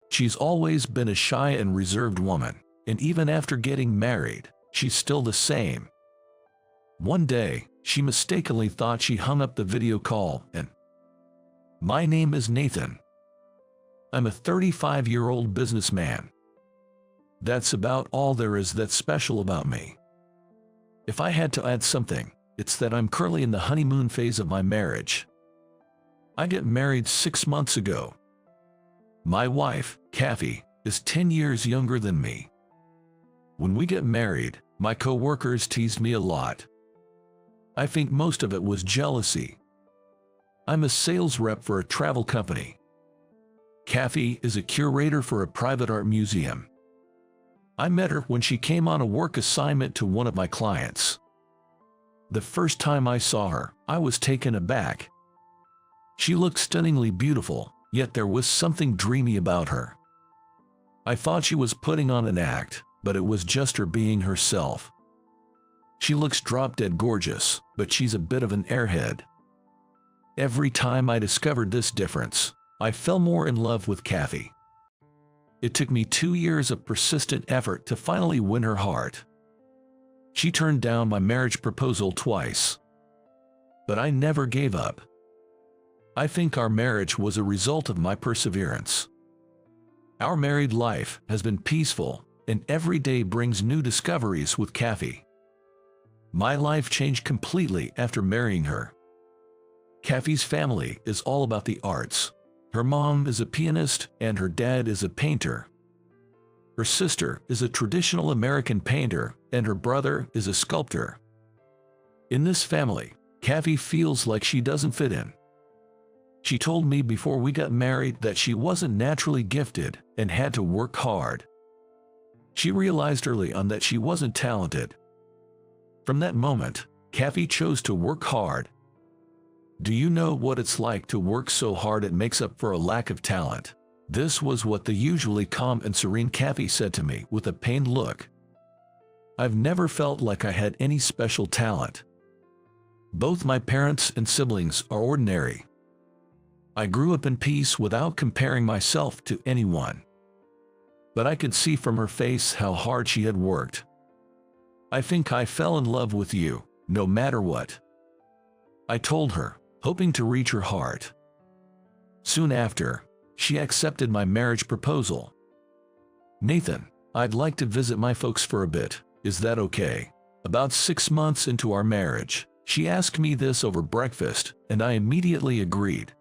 She's always been a shy and reserved woman, and even after getting married, she's still the same. One day, she mistakenly thought she hung up the video call and, "My name is Nathan. I'm a 35-year-old businessman. That's about all there is that's special about me. If I had to add something, it's that I'm currently in the honeymoon phase of my marriage. I got married 6 months ago. My wife, Kathy, is 10 years younger than me. When we got married, my co-workers teased me a lot. I think most of it was jealousy. I'm a sales rep for a travel company. Kathy is a curator for a private art museum. I met her when she came on a work assignment to one of my clients. The first time I saw her, I was taken aback. She looked stunningly beautiful, yet there was something dreamy about her. I thought she was putting on an act, but it was just her being herself. She looks drop-dead gorgeous, but she's a bit of an airhead. Every time I discovered this difference, I fell more in love with Kathy. It took me 2 years of persistent effort to finally win her heart. She turned down my marriage proposal twice. But I never gave up. I think our marriage was a result of my perseverance. Our married life has been peaceful, and every day brings new discoveries with Kathy. My life changed completely after marrying her. Kathy's family is all about the arts. Her mom is a pianist and her dad is a painter. Her sister is a traditional American painter and her brother is a sculptor. In this family, Kathy feels like she doesn't fit in. She told me before we got married that she wasn't naturally gifted and had to work hard. She realized early on that she wasn't talented. From that moment, Kathy chose to work hard. Do you know what it's like to work so hard it makes up for a lack of talent? This was what the usually calm and serene Kathy said to me with a pained look. I've never felt like I had any special talent. Both my parents and siblings are ordinary. I grew up in peace without comparing myself to anyone. But I could see from her face how hard she had worked. I think I fell in love with you, no matter what. I told her, hoping to reach her heart. Soon after, she accepted my marriage proposal. Nathan, I'd like to visit my folks for a bit, is that okay? About 6 months into our marriage, she asked me this over breakfast, and I immediately agreed.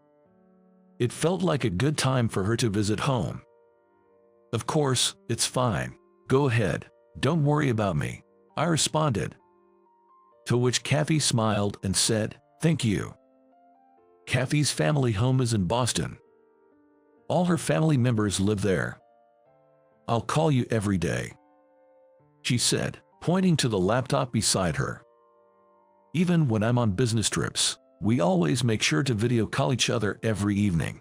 It felt like a good time for her to visit home. Of course, it's fine. Go ahead, don't worry about me, I responded. To which Kathy smiled and said, thank you. Kathy's family home is in Boston. All her family members live there. I'll call you every day, she said, pointing to the laptop beside her. Even when I'm on business trips, we always make sure to video call each other every evening.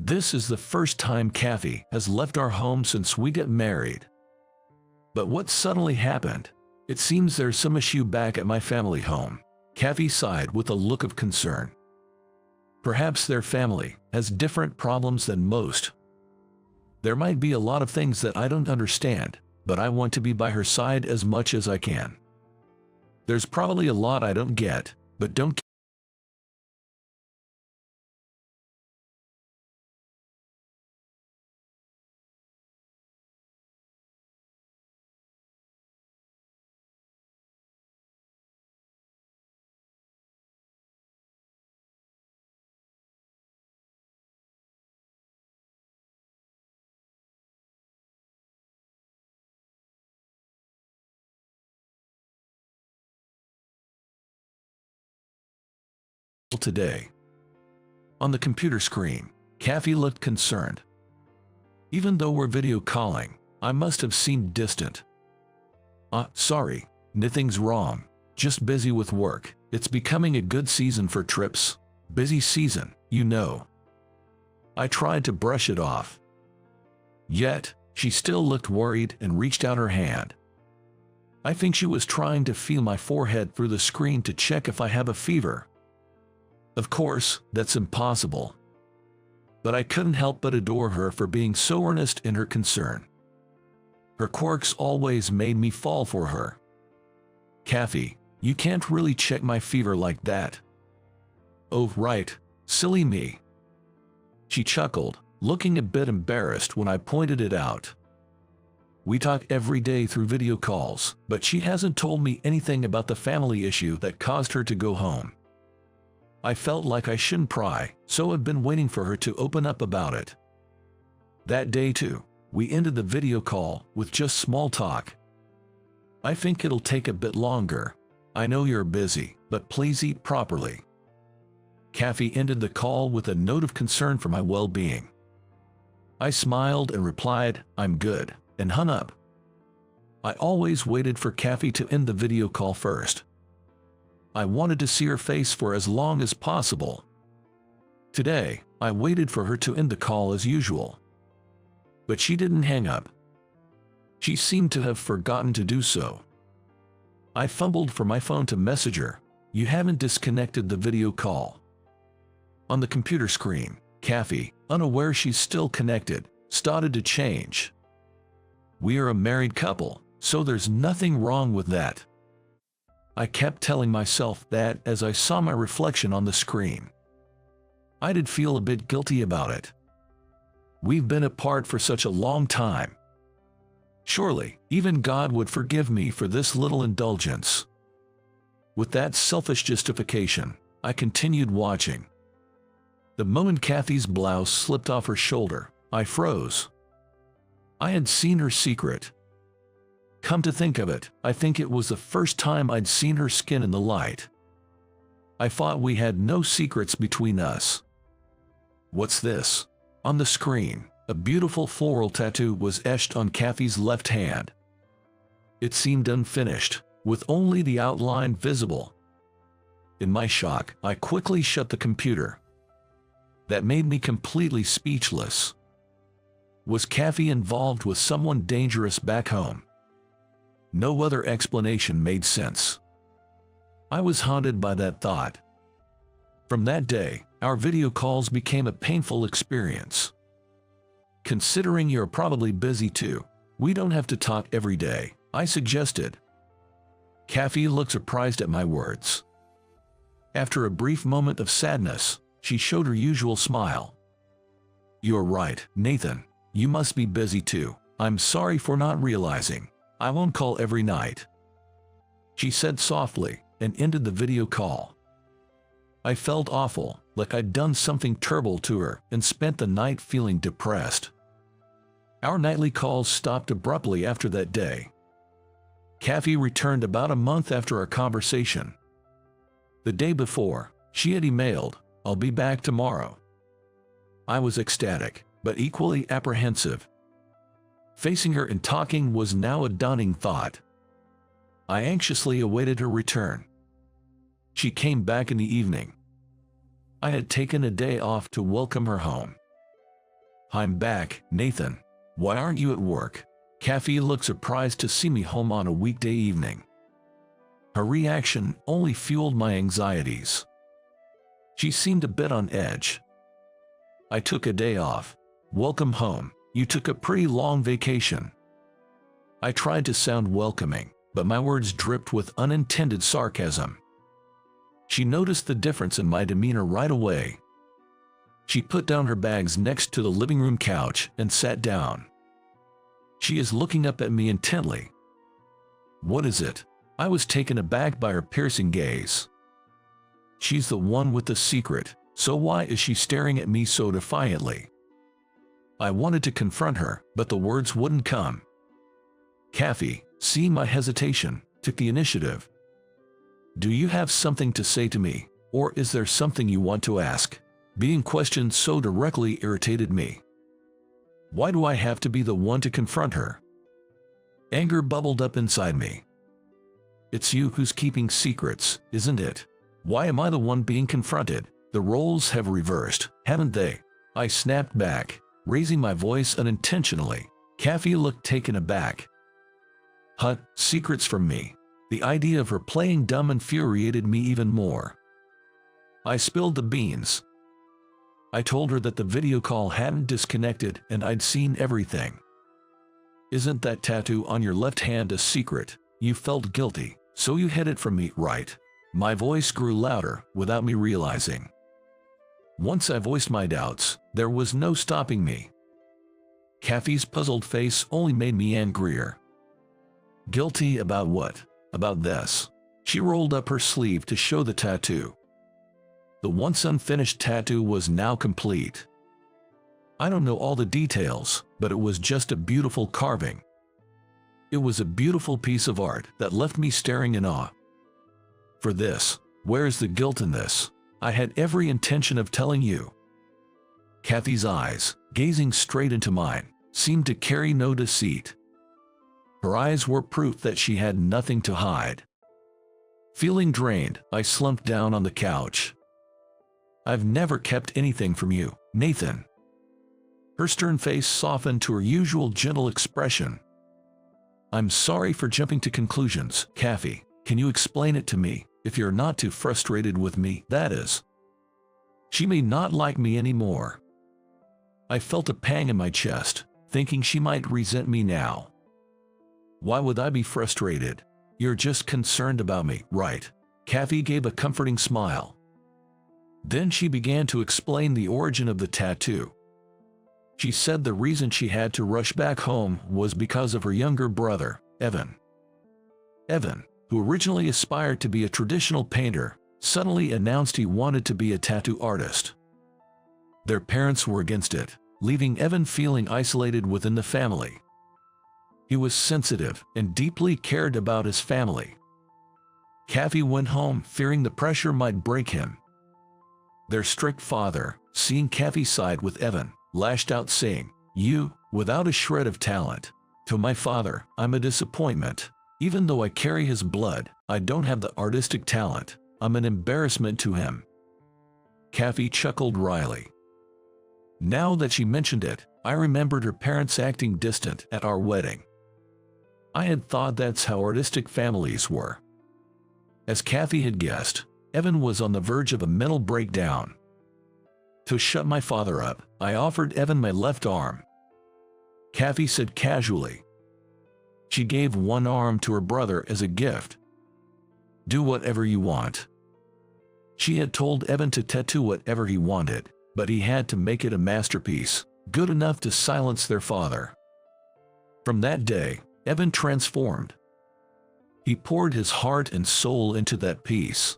This is the first time Kathy has left our home since we got married. But what suddenly happened? It seems there's some issue back at my family home. Kathy sighed with a look of concern. Perhaps their family has different problems than most. There might be a lot of things that I don't understand, but I want to be by her side as much as I can. There's probably a lot I don't get, but don't today. On the computer screen, Kathy looked concerned. Even though we're video calling, I must have seemed distant. Sorry, nothing's wrong. Just busy with work. It's becoming a good season for trips. Busy season, you know. I tried to brush it off. Yet, she still looked worried and reached out her hand. I think she was trying to feel my forehead through the screen to check if I have a fever. Of course, that's impossible. but I couldn't help but adore her for being so earnest in her concern. Her quirks always made me fall for her. "Kathy, you can't really check my fever like that." "Oh, right, silly me." She chuckled, looking a bit embarrassed when I pointed it out. "We talk every day through video calls, but she hasn't told me anything about the family issue that caused her to go home." I felt like I shouldn't pry, so I've been waiting for her to open up about it. That day too, we ended the video call with just small talk. "I think it'll take a bit longer. I know you're busy, but please eat properly." Kathy ended the call with a note of concern for my well-being. I smiled and replied, "I'm good," and hung up. I always waited for Kathy to end the video call first. I wanted to see her face for as long as possible. Today, I waited for her to end the call as usual. But she didn't hang up. She seemed to have forgotten to do so. I fumbled for my phone to message her, "You haven't disconnected the video call." On the computer screen, Kathy, unaware she's still connected, started to change. "We are a married couple, so there's nothing wrong with that." I kept telling myself that as I saw my reflection on the screen. I did feel a bit guilty about it. We've been apart for such a long time. Surely, even God would forgive me for this little indulgence. With that selfish justification, I continued watching. The moment Kathy's blouse slipped off her shoulder, I froze. I had seen her secret. Come to think of it, I think it was the first time I'd seen her skin in the light. I thought we had no secrets between us. What's this? On the screen, a beautiful floral tattoo was etched on Kathy's left hand. It seemed unfinished, with only the outline visible. In my shock, I quickly shut the computer. That made me completely speechless. Was Kathy involved with someone dangerous back home? No other explanation made sense. I was haunted by that thought. From that day, our video calls became a painful experience. "Considering you're probably busy too, we don't have to talk every day," I suggested. Kathy looked surprised at my words. After a brief moment of sadness, she showed her usual smile. "You're right, Nathan. You must be busy too. I'm sorry for not realizing. I won't call every night," she said softly, and ended the video call. I felt awful, like I'd done something terrible to her, and spent the night feeling depressed. Our nightly calls stopped abruptly after that day. Kathy returned about a month after our conversation. The day before, she had emailed, "I'll be back tomorrow." I was ecstatic, but equally apprehensive. Facing her and talking was now a daunting thought. I anxiously awaited her return. She came back in the evening. I had taken a day off to welcome her home. "I'm back, Nathan. Why aren't you at work?" Kathy looked surprised to see me home on a weekday evening. Her reaction only fueled my anxieties. She seemed a bit on edge. "I took a day off. Welcome home. You took a pretty long vacation." I tried to sound welcoming, but my words dripped with unintended sarcasm. She noticed the difference in my demeanor right away. She put down her bags next to the living room couch and sat down. She is looking up at me intently. "What is it?" I was taken aback by her piercing gaze. She's the one with the secret, so why is she staring at me so defiantly? I wanted to confront her, but the words wouldn't come. Kathy, seeing my hesitation, took the initiative. "Do you have something to say to me, or is there something you want to ask?" Being questioned so directly irritated me. Why do I have to be the one to confront her? Anger bubbled up inside me. It's you who's keeping secrets, isn't it? Why am I the one being confronted? The roles have reversed, haven't they? I snapped back, raising my voice unintentionally. Kathy looked taken aback. "Huh, secrets from me?" The idea of her playing dumb infuriated me even more. I spilled the beans. I told her that the video call hadn't disconnected and I'd seen everything. Isn't that tattoo on your left hand a secret? You felt guilty, so you hid it from me, right? My voice grew louder without me realizing. Once I voiced my doubts, there was no stopping me. Kathy's puzzled face only made me angrier. Guilty about what? About this. She rolled up her sleeve to show the tattoo. The once unfinished tattoo was now complete. I don't know all the details, but it was just a beautiful carving. It was a beautiful piece of art that left me staring in awe. For this, where's the guilt in this? I had every intention of telling you. Kathy's eyes, gazing straight into mine, seemed to carry no deceit. Her eyes were proof that she had nothing to hide. Feeling drained, I slumped down on the couch. I've never kept anything from you, Nathan. Her stern face softened to her usual gentle expression. I'm sorry for jumping to conclusions, Kathy. Can you explain it to me, if you're not too frustrated with me, that is? She may not like me anymore. I felt a pang in my chest, thinking she might resent me now. Why would I be frustrated? You're just concerned about me, right? Kathy gave a comforting smile. Then she began to explain the origin of the tattoo. She said the reason she had to rush back home was because of her younger brother, Evan. Evan, who originally aspired to be a traditional painter, suddenly announced he wanted to be a tattoo artist. Their parents were against it, leaving Evan feeling isolated within the family. He was sensitive and deeply cared about his family. Kathy went home fearing the pressure might break him. Their strict father, seeing Kathy side with Evan, lashed out saying, "You, without a shred of talent. To my father, I'm a disappointment. Even though I carry his blood, I don't have the artistic talent. I'm an embarrassment to him." Kathy chuckled wryly. Now that she mentioned it, I remembered her parents acting distant at our wedding. I had thought that's how artistic families were. As Kathy had guessed, Evan was on the verge of a mental breakdown. To shut my father up, I offered Evan my left arm. Kathy said casually. She gave one arm to her brother as a gift. Do whatever you want. She had told Evan to tattoo whatever he wanted, but he had to make it a masterpiece, good enough to silence their father. From that day, Evan transformed. He poured his heart and soul into that piece,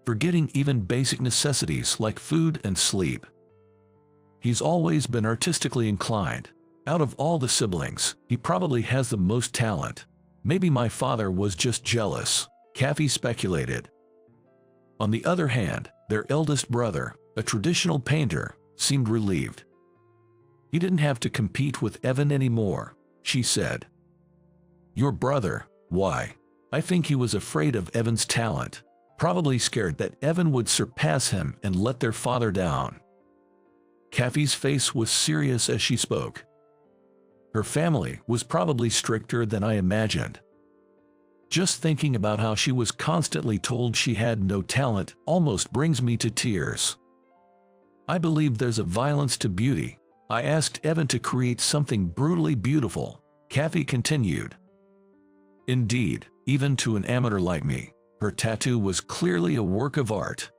forgetting even basic necessities like food and sleep. He's always been artistically inclined. Out of all the siblings, he probably has the most talent. Maybe my father was just jealous, Kathy speculated. On the other hand, their eldest brother, a traditional painter, seemed relieved. He didn't have to compete with Evan anymore, she said. Your brother, why? I think he was afraid of Evan's talent, probably scared that Evan would surpass him and let their father down. Kathy's face was serious as she spoke. Her family was probably stricter than I imagined. Just thinking about how she was constantly told she had no talent almost brings me to tears. I believe there's a violence to beauty. I asked Evan to create something brutally beautiful, Kathy continued. Indeed, even to an amateur like me, her tattoo was clearly a work of art.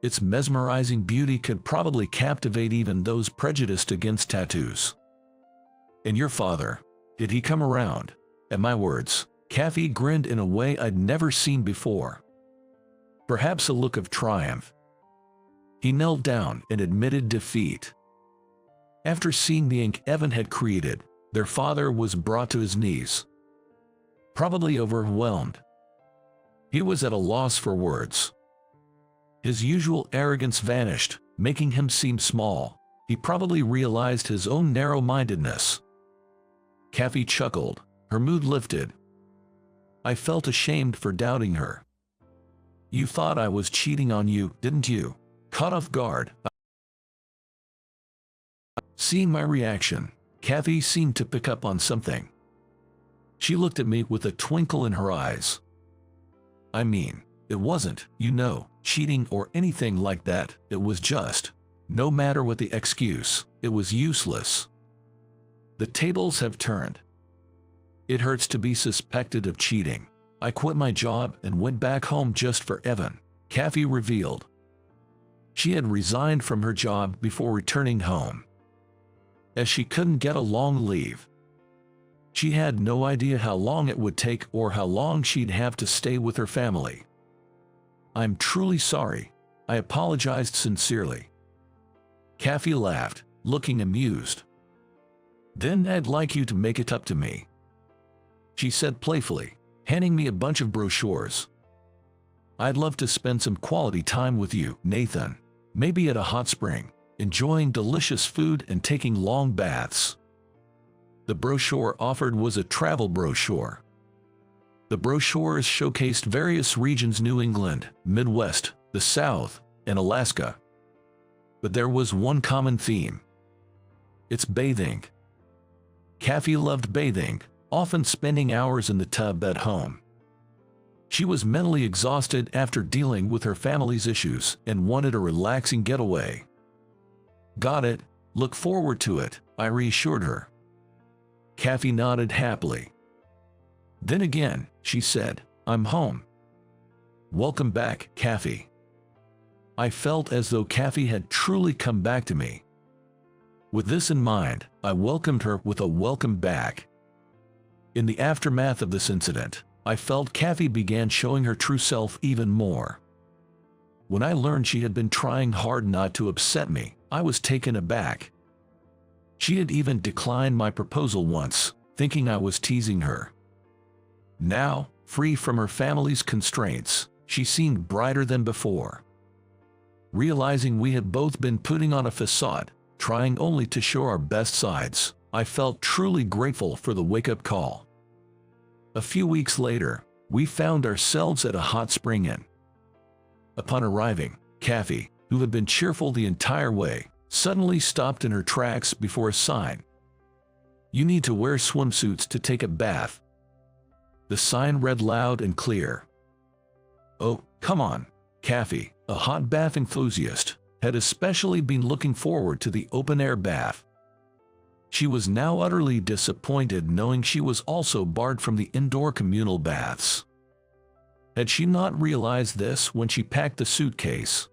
Its mesmerizing beauty could probably captivate even those prejudiced against tattoos. And your father, did he come around? At my words, Kathy grinned in a way I'd never seen before. Perhaps a look of triumph. He knelt down and admitted defeat. After seeing the ink Evan had created, their father was brought to his knees, probably overwhelmed. He was at a loss for words. His usual arrogance vanished, making him seem small. He probably realized his own narrow-mindedness. Kathy chuckled, her mood lifted. I felt ashamed for doubting her. You thought I was cheating on you, didn't you? Caught off guard. Seeing my reaction, Kathy seemed to pick up on something. She looked at me with a twinkle in her eyes. I mean, it wasn't, cheating or anything like that. It was just, No matter what the excuse, it was useless. The tables have turned. It hurts to be suspected of cheating. I quit my job and went back home just for Evan, Kathy revealed. She had resigned from her job before returning home, as she couldn't get a long leave. She had no idea how long it would take or how long she'd have to stay with her family. I'm truly sorry. I apologized sincerely. Kathy laughed, looking amused. Then I'd like you to make it up to me, she said playfully, handing me a bunch of brochures. I'd love to spend some quality time with you, Nathan. Maybe at a hot spring, enjoying delicious food and taking long baths. The brochure offered was a travel brochure. The brochures showcased various regions: New England, Midwest, the South, and Alaska. But there was one common theme. It's bathing. Kathy loved bathing, often spending hours in the tub at home. She was mentally exhausted after dealing with her family's issues and wanted a relaxing getaway. Got it, look forward to it, I reassured her. Kathy nodded happily. Then again, she said, I'm home. Welcome back, Kathy. I felt as though Kathy had truly come back to me. With this in mind, I welcomed her with a welcome back. In the aftermath of this incident, I felt Kathy began showing her true self even more. When I learned she had been trying hard not to upset me, I was taken aback. She had even declined my proposal once, thinking I was teasing her. Now, free from her family's constraints, she seemed brighter than before. Realizing we had both been putting on a facade, trying only to show our best sides, I felt truly grateful for the wake-up call. A few weeks later, we found ourselves at a hot spring inn. Upon arriving, Kathy, who had been cheerful the entire way, suddenly stopped in her tracks before a sign. You need to wear swimsuits to take a bath. The sign read loud and clear. Oh, come on. Kathy, a hot bath enthusiast, had especially been looking forward to the open-air bath. She was now utterly disappointed knowing she was also barred from the indoor communal baths. Had she not realized this when she packed the suitcase?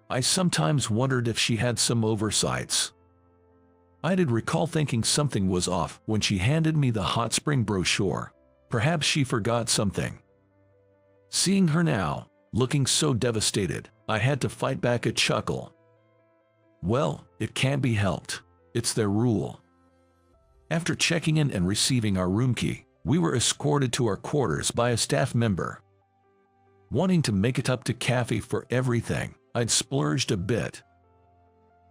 I sometimes wondered if she had some oversights. I did recall thinking something was off when she handed me the hot spring brochure. Perhaps she forgot something. Seeing her now, looking so devastated, I had to fight back a chuckle. Well, it can't be helped. It's their rule. After checking in and receiving our room key, we were escorted to our quarters by a staff member. Wanting to make it up to Kathy for everything, I'd splurged a bit.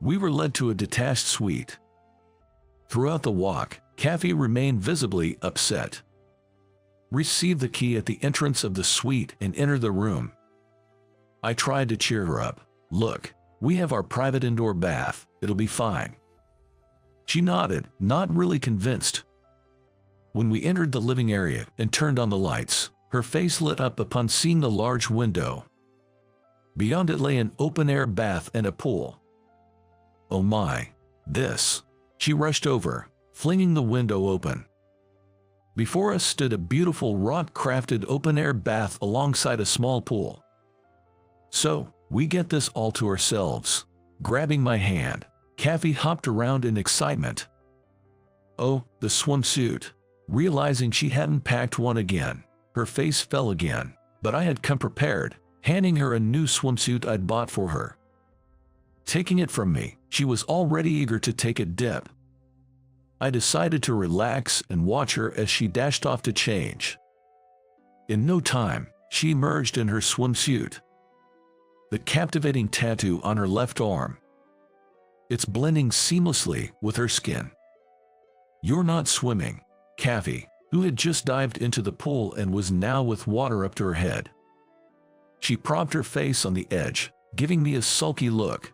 We were led to a detached suite. Throughout the walk, Kathy remained visibly upset. Received the key at the entrance of the suite and entered the room. I tried to cheer her up. Look, we have our private indoor bath. It'll be fine. She nodded, not really convinced. When we entered the living area and turned on the lights, her face lit up upon seeing the large window. Beyond it lay an open-air bath and a pool. Oh my, this! She rushed over, flinging the window open. Before us stood a beautiful rock-crafted open-air bath alongside a small pool. So, we get this all to ourselves. Grabbing my hand, Kathy hopped around in excitement. Oh, the swimsuit. Realizing she hadn't packed one again, her face fell again, but I had come prepared, handing her a new swimsuit I'd bought for her. Taking it from me, she was already eager to take a dip. I decided to relax and watch her as she dashed off to change. In no time, she emerged in her swimsuit. The captivating tattoo on her left arm. It's blending seamlessly with her skin. You're not swimming, Kathy, who had just dived into the pool and was now with water up to her head. She propped her face on the edge, giving me a sulky look.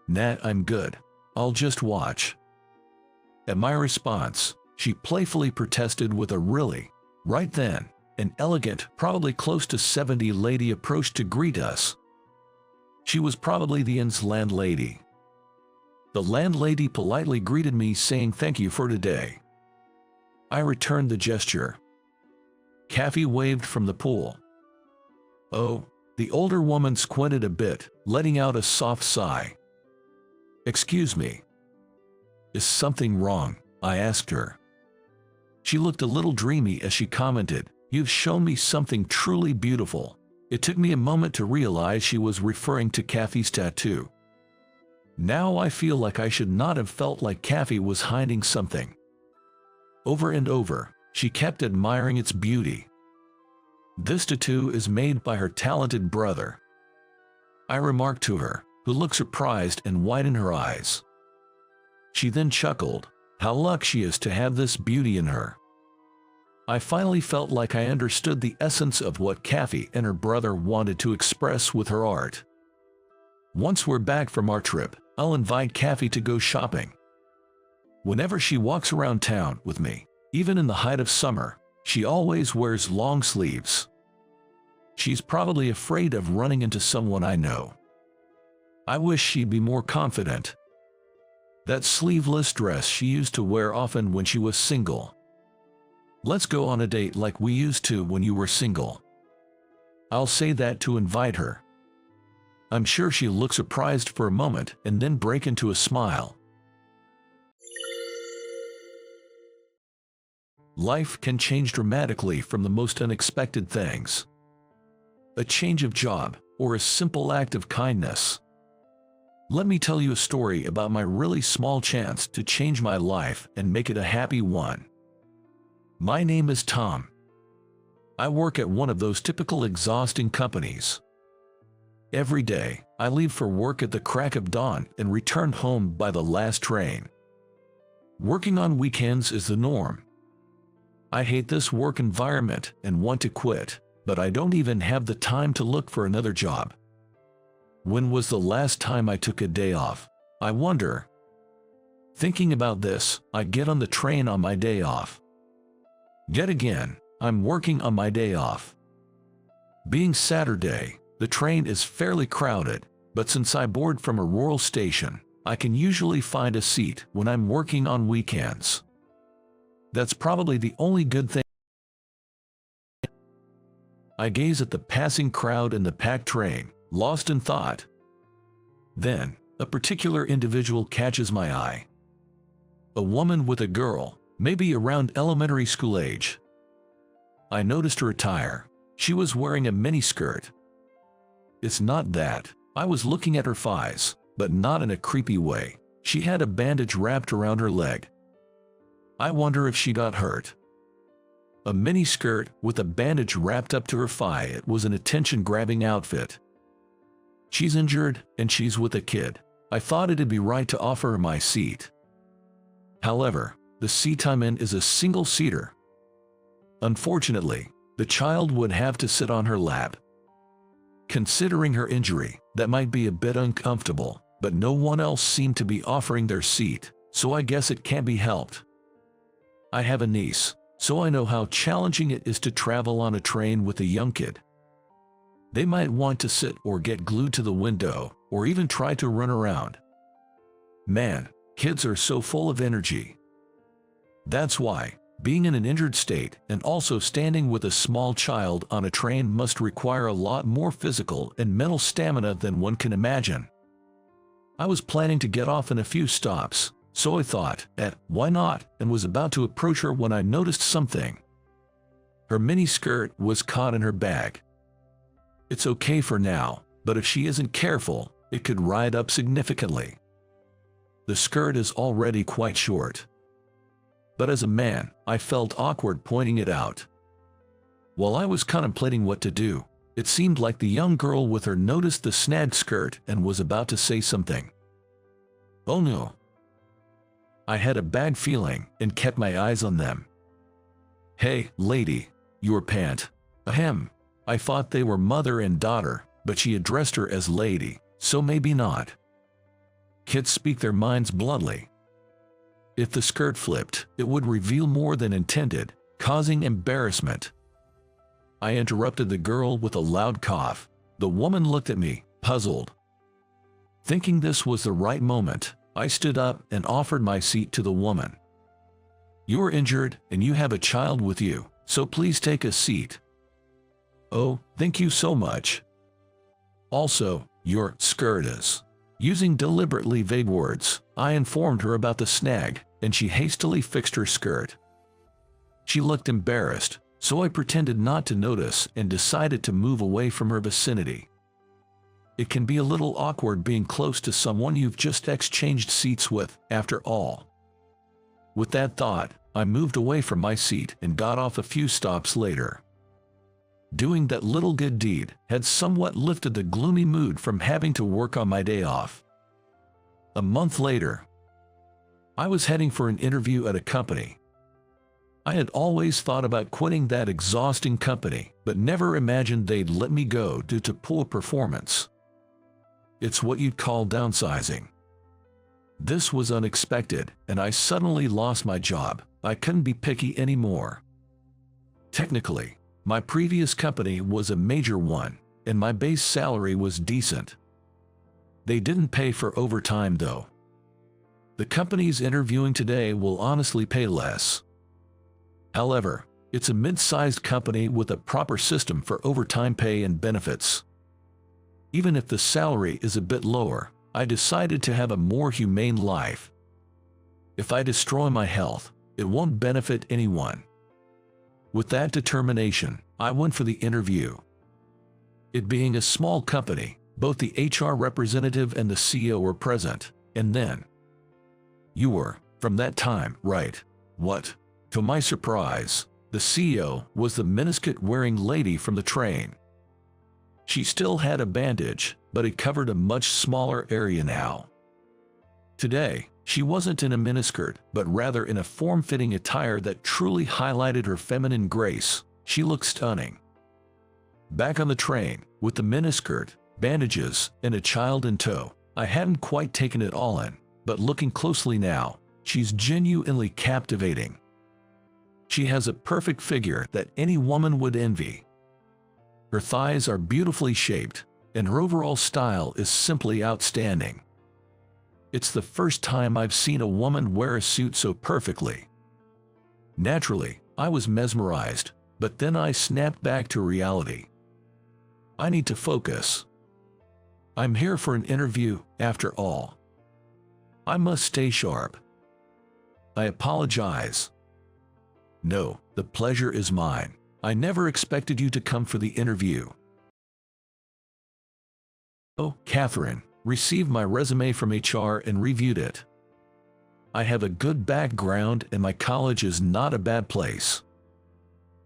Nah, I'm good. I'll just watch. At my response, she playfully protested with a really. Right then, an elegant, probably close to 70 lady approached to greet us. She was probably the inn's landlady. The landlady politely greeted me, saying thank you for today. I returned the gesture. Kathy waved from the pool. Oh, the older woman squinted a bit, letting out a soft sigh. Excuse me. Is something wrong? I asked her. She looked a little dreamy as she commented, "You've shown me something truly beautiful." It took me a moment to realize she was referring to Kathy's tattoo. Now I feel like I should not have felt like Kathy was hiding something. Over and over, she kept admiring its beauty. This tattoo is made by her talented brother, I remarked to her, who looked surprised and widened her eyes. She then chuckled. How lucky she is to have this beauty in her. I finally felt like I understood the essence of what Kathy and her brother wanted to express with her art. Once we're back from our trip, I'll invite Kathy to go shopping. Whenever she walks around town with me, even in the height of summer, she always wears long sleeves. She's probably afraid of running into someone I know. I wish she'd be more confident. That sleeveless dress she used to wear often when she was single. Let's go on a date like we used to when you were single. I'll say that to invite her. I'm sure she'll look surprised for a moment and then break into a smile. Life can change dramatically from the most unexpected things. A change of job, or a simple act of kindness. Let me tell you a story about my really small chance to change my life and make it a happy one. My name is Tom. I work at one of those typical exhausting companies. Every day, I leave for work at the crack of dawn and return home by the last train. Working on weekends is the norm. I hate this work environment and want to quit, but I don't even have the time to look for another job. When was the last time I took a day off? I wonder. Thinking about this, I get on the train on my day off. Yet again, I'm working on my day off. Being Saturday, the train is fairly crowded, but since I board from a rural station, I can usually find a seat when I'm working on weekends. That's probably the only good thing. I gaze at the passing crowd in the packed train, lost in thought. Then, a particular individual catches my eye. A woman with a girl, maybe around elementary school age. I noticed her attire. She was wearing a miniskirt. It's not that. I was looking at her thighs, but not in a creepy way. She had a bandage wrapped around her leg. I wonder if she got hurt. A miniskirt with a bandage wrapped up to her thigh. It was an attention-grabbing outfit. She's injured, and she's with a kid. I thought it'd be right to offer her my seat. However, the seat I'm in is a single-seater. Unfortunately, the child would have to sit on her lap. Considering her injury, that might be a bit uncomfortable, but no one else seemed to be offering their seat, so I guess it can't be helped. I have a niece, so I know how challenging it is to travel on a train with a young kid. They might want to sit or get glued to the window, or even try to run around. Man, kids are so full of energy. That's why, being in an injured state and also standing with a small child on a train must require a lot more physical and mental stamina than one can imagine. I was planning to get off in a few stops, so I thought, why not, and was about to approach her when I noticed something. Her miniskirt was caught in her bag. It's okay for now, but if she isn't careful, it could ride up significantly. The skirt is already quite short. But as a man, I felt awkward pointing it out. While I was contemplating what to do, it seemed like the young girl with her noticed the snagged skirt and was about to say something. Oh no. I had a bad feeling and kept my eyes on them. Hey, lady, your pant. Ahem. I thought they were mother and daughter, but she addressed her as lady, so maybe not. Kids speak their minds bluntly. If the skirt flipped, it would reveal more than intended, causing embarrassment. I interrupted the girl with a loud cough. The woman looked at me, puzzled. Thinking this was the right moment, I stood up and offered my seat to the woman. "You're injured and you have a child with you, so please take a seat." "Oh, thank you so much. Also, your skirt is..." Using deliberately vague words, I informed her about the snag, and she hastily fixed her skirt. She looked embarrassed, so I pretended not to notice and decided to move away from her vicinity. It can be a little awkward being close to someone you've just exchanged seats with, after all. With that thought, I moved away from my seat and got off a few stops later. Doing that little good deed had somewhat lifted the gloomy mood from having to work on my day off. A month later, I was heading for an interview at a company. I had always thought about quitting that exhausting company, but never imagined they'd let me go due to poor performance. It's what you'd call downsizing. This was unexpected, and I suddenly lost my job. I couldn't be picky anymore. Technically, my previous company was a major one, and my base salary was decent. They didn't pay for overtime though. The companies interviewing today will honestly pay less. However, it's a mid-sized company with a proper system for overtime pay and benefits. Even if the salary is a bit lower, I decided to have a more humane life. If I destroy my health, it won't benefit anyone. With that determination, I went for the interview. It being a small company, both the HR representative and the CEO were present, and then, "You were, from that time, right?" "What?" To my surprise, the CEO was the miniskirt-wearing lady from the train. She still had a bandage, but it covered a much smaller area now. Today, she wasn't in a miniskirt, but rather in a form-fitting attire that truly highlighted her feminine grace. She looked stunning. Back on the train, with the miniskirt, bandages, and a child in tow, I hadn't quite taken it all in, but looking closely now, she's genuinely captivating. She has a perfect figure that any woman would envy. Her thighs are beautifully shaped, and her overall style is simply outstanding. It's the first time I've seen a woman wear a suit so perfectly. Naturally, I was mesmerized, but then I snapped back to reality. I need to focus. I'm here for an interview, after all. I must stay sharp. I apologize. No, the pleasure is mine. I never expected you to come for the interview. Oh, Catherine, received my resume from HR and reviewed it. I have a good background and my college is not a bad place.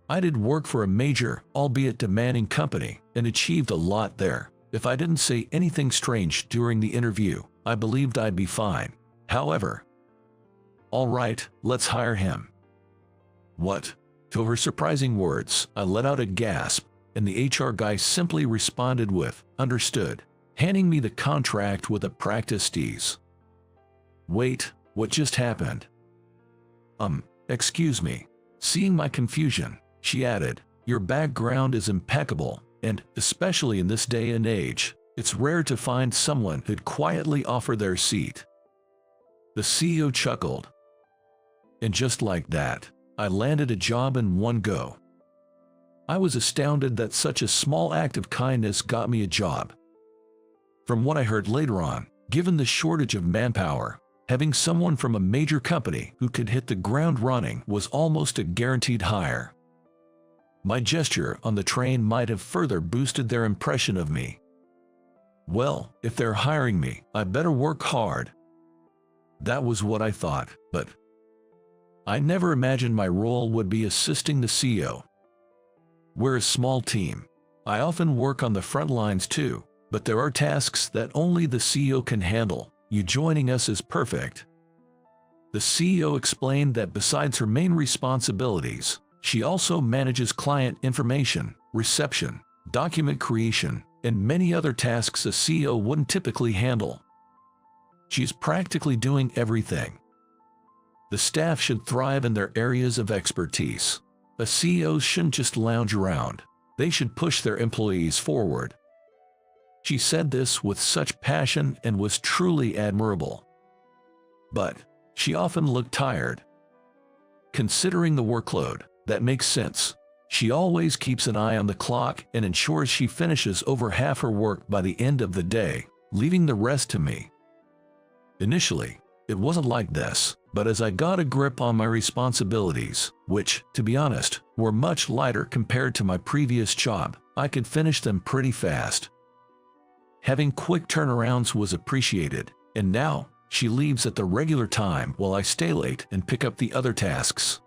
I did work for a major, albeit demanding company, and achieved a lot there. If I didn't say anything strange during the interview, I believed I'd be fine. However, all right, let's hire him. What? To her surprising words, I let out a gasp, and the HR guy simply responded with, "Understood," handing me the contract with a practiced ease. Wait, what just happened? Excuse me. Seeing my confusion, she added, "Your background is impeccable, and, especially in this day and age, it's rare to find someone who'd quietly offer their seat." The CEO chuckled. And just like that, I landed a job in one go. I was astounded that such a small act of kindness got me a job. From what I heard later on, given the shortage of manpower, having someone from a major company who could hit the ground running was almost a guaranteed hire. My gesture on the train might have further boosted their impression of me. Well, if they're hiring me, I better work hard. That was what I thought, but I never imagined my role would be assisting the CEO. We're a small team. I often work on the front lines too, but there are tasks that only the CEO can handle. You joining us is perfect. The CEO explained that besides her main responsibilities, she also manages client information, reception, document creation, and many other tasks a CEO wouldn't typically handle. She's practically doing everything. The staff should thrive in their areas of expertise. A CEO shouldn't just lounge around. They should push their employees forward. She said this with such passion and was truly admirable. But she often looked tired. Considering the workload, that makes sense. She always keeps an eye on the clock and ensures she finishes over half her work by the end of the day, leaving the rest to me. Initially, it wasn't like this, but as I got a grip on my responsibilities, which, to be honest, were much lighter compared to my previous job, I could finish them pretty fast. Having quick turnarounds was appreciated, and now she leaves at the regular time while I stay late and pick up the other tasks.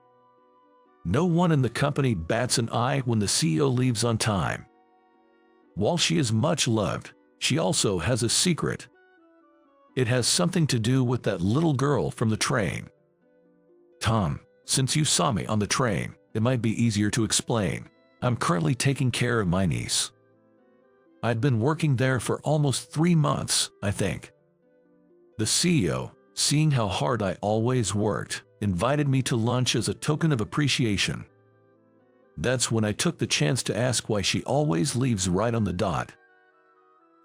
No one in the company bats an eye when the CEO leaves on time. While she is much loved, she also has a secret. It has something to do with that little girl from the train. Tom, since you saw me on the train, it might be easier to explain. I'm currently taking care of my niece. I'd been working there for almost 3 months, I think. The CEO, seeing how hard I always worked, invited me to lunch as a token of appreciation. That's when I took the chance to ask why she always leaves right on the dot.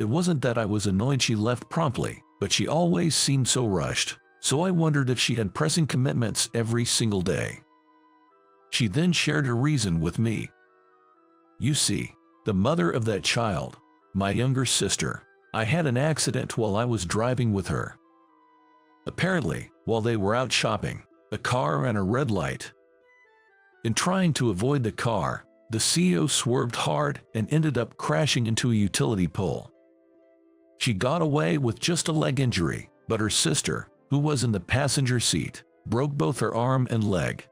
It wasn't that I was annoyed she left promptly, but she always seemed so rushed, so I wondered if she had pressing commitments every single day. She then shared her reason with me. You see, the mother of that child, my younger sister, I had an accident while I was driving with her. Apparently, while they were out shopping, a car ran a red light. In trying to avoid the car, the CEO swerved hard and ended up crashing into a utility pole. She got away with just a leg injury, but her sister, who was in the passenger seat, broke both her arm and leg.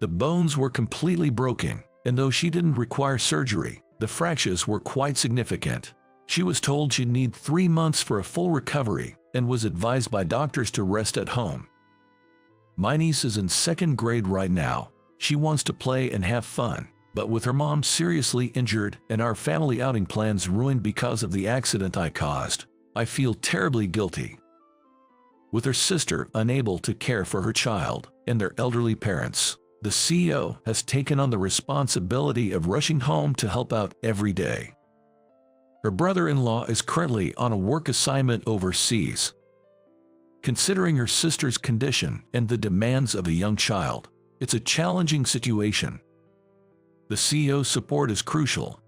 The bones were completely broken, and though she didn't require surgery, the fractures were quite significant. She was told she'd need 3 months for a full recovery and was advised by doctors to rest at home. My niece is in 2nd grade right now. She wants to play and have fun, but with her mom seriously injured and our family outing plans ruined because of the accident I caused, I feel terribly guilty. With her sister unable to care for her child and their elderly parents, the CEO has taken on the responsibility of rushing home to help out every day. Her brother-in-law is currently on a work assignment overseas. Considering her sister's condition and the demands of a young child, it's a challenging situation. The CEO's support is crucial.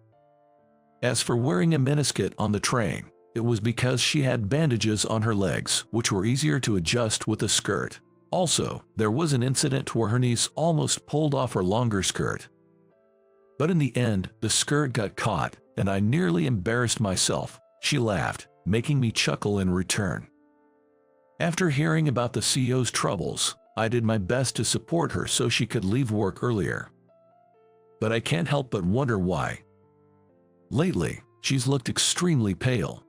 As for wearing a miniskirt on the train, it was because she had bandages on her legs, which were easier to adjust with a skirt. Also, there was an incident where her niece almost pulled off her longer skirt. But in the end, the skirt got caught, and I nearly embarrassed myself. She laughed, making me chuckle in return. After hearing about the CEO's troubles, I did my best to support her so she could leave work earlier. But I can't help but wonder why. Lately, she's looked extremely pale.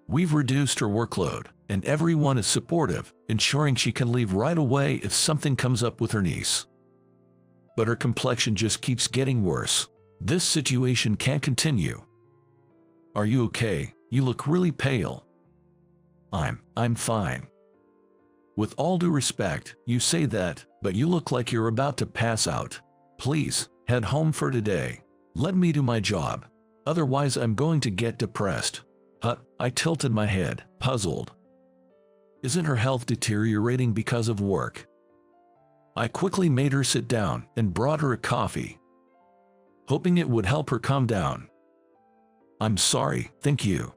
We've reduced her workload, and everyone is supportive, ensuring she can leave right away if something comes up with her niece. But her complexion just keeps getting worse. This situation can't continue. Are you okay? You look really pale. I'm fine. With all due respect, you say that, but you look like you're about to pass out. Please, head home for today. Let me do my job. Otherwise I'm going to get depressed. I tilted my head, puzzled. Isn't her health deteriorating because of work? I quickly made her sit down and brought her a coffee, hoping it would help her calm down. I'm sorry, thank you.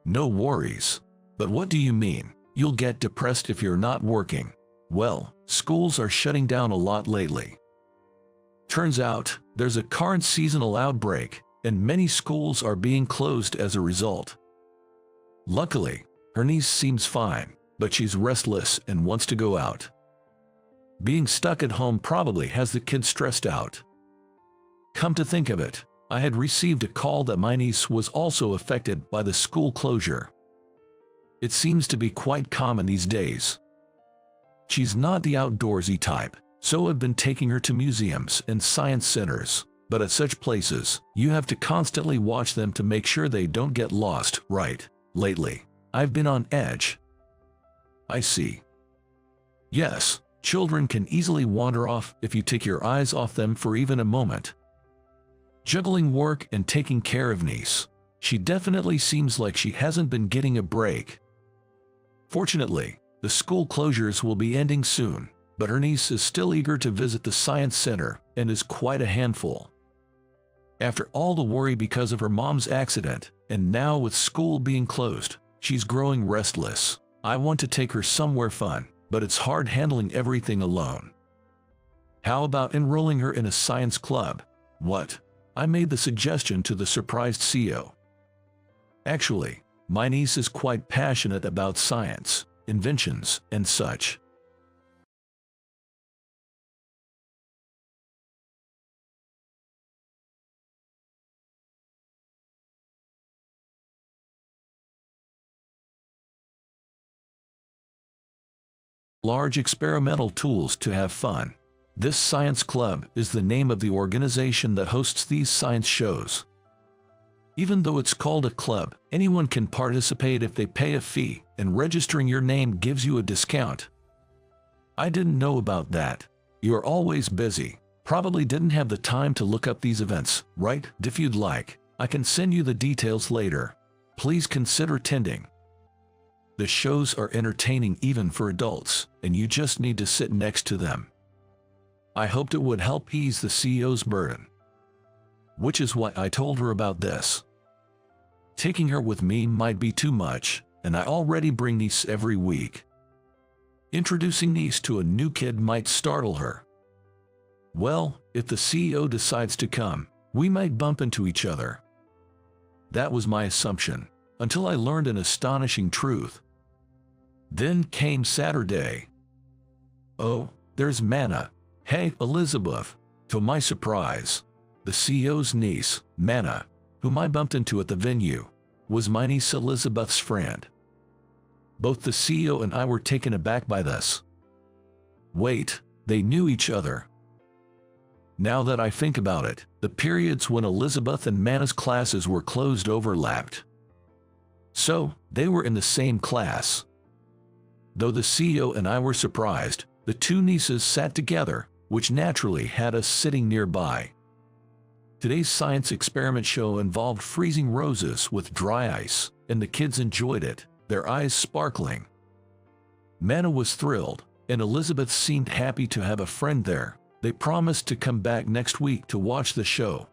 No worries. But what do you mean? You'll get depressed if you're not working. Well, schools are shutting down a lot lately. Turns out, there's a current seasonal outbreak, and many schools are being closed as a result. Luckily, her niece seems fine, but she's restless and wants to go out. Being stuck at home probably has the kids stressed out. Come to think of it, I had received a call that my niece was also affected by the school closure. It seems to be quite common these days. She's not the outdoorsy type, so I've been taking her to museums and science centers, but at such places, you have to constantly watch them to make sure they don't get lost, right? Lately, I've been on edge. I see. Yes, children can easily wander off if you take your eyes off them for even a moment. Juggling work and taking care of niece. She definitely seems like she hasn't been getting a break. Fortunately, the school closures will be ending soon, but her niece is still eager to visit the science center and is quite a handful. After all the worry because of her mom's accident, and now with school being closed, she's growing restless. I want to take her somewhere fun, but it's hard handling everything alone. How about enrolling her in a science club? What? I made the suggestion to the surprised CEO. Actually, my niece is quite passionate about science, inventions, and such. Large experimental tools to have fun. This science club is the name of the organization that hosts these science shows. Even though it's called a club, anyone can participate if they pay a fee, and registering your name gives you a discount. I didn't know about that. You're always busy. Probably didn't have the time to look up these events, right? If you'd like, I can send you the details later. Please consider attending. The shows are entertaining even for adults, and you just need to sit next to them. I hoped it would help ease the CEO's burden. Which is why I told her about this. Taking her with me might be too much, and I already bring niece every week. Introducing niece to a new kid might startle her. Well, if the CEO decides to come, we might bump into each other. That was my assumption, until I learned an astonishing truth. Then came Saturday. Oh, there's Manna. Hey, Elizabeth. To my surprise, the CEO's niece, Manna, whom I bumped into at the venue, was my niece Elizabeth's friend. Both the CEO and I were taken aback by this. Wait, they knew each other. Now that I think about it, the periods when Elizabeth and Manna's classes were closed overlapped. So, they were in the same class. Though the CEO and I were surprised, the two nieces sat together, which naturally had us sitting nearby. Today's science experiment show involved freezing roses with dry ice, and the kids enjoyed it, their eyes sparkling. Manna was thrilled, and Elizabeth seemed happy to have a friend there. They promised to come back next week to watch the show.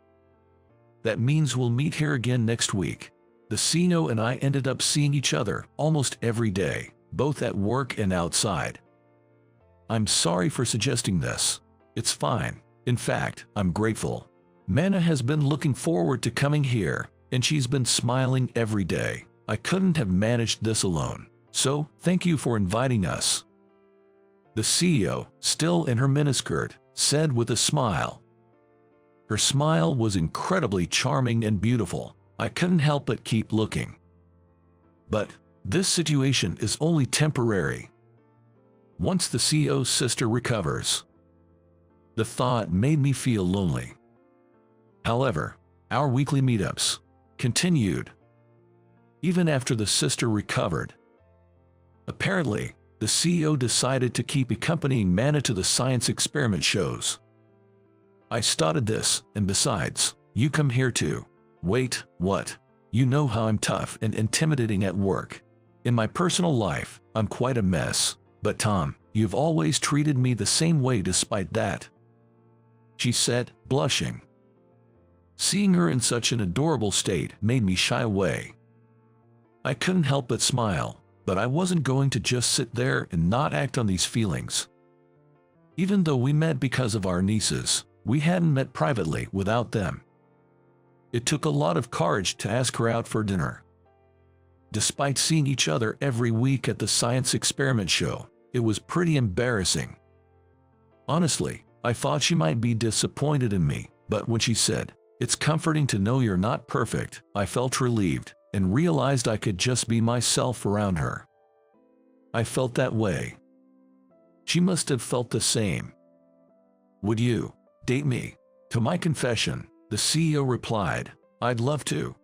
That means we'll meet here again next week. The CEO and I ended up seeing each other almost every day, both at work and outside. I'm sorry for suggesting this. It's fine. In fact, I'm grateful. Manna has been looking forward to coming here, and she's been smiling every day. I couldn't have managed this alone. So, thank you for inviting us. The CEO, still in her miniskirt, said with a smile. Her smile was incredibly charming and beautiful. I couldn't help but keep looking. But this situation is only temporary. Once the CEO's sister recovers. The thought made me feel lonely. However, our weekly meetups continued. Even after the sister recovered. Apparently, the CEO decided to keep accompanying Manna to the science experiment shows. I started this, and besides, you come here too. Wait, what? You know how I'm tough and intimidating at work. In my personal life, I'm quite a mess. But Tom, you've always treated me the same way despite that. She said, blushing. Seeing her in such an adorable state made me shy away. I couldn't help but smile, but I wasn't going to just sit there and not act on these feelings. Even though we met because of our nieces, we hadn't met privately without them. It took a lot of courage to ask her out for dinner. Despite seeing each other every week at the science experiment show, it was pretty embarrassing. Honestly, I thought she might be disappointed in me, but when she said, "It's comforting to know you're not perfect," I felt relieved and realized I could just be myself around her. I felt that way. She must have felt the same. Would you date me? To my confession, the CEO replied, I'd love to.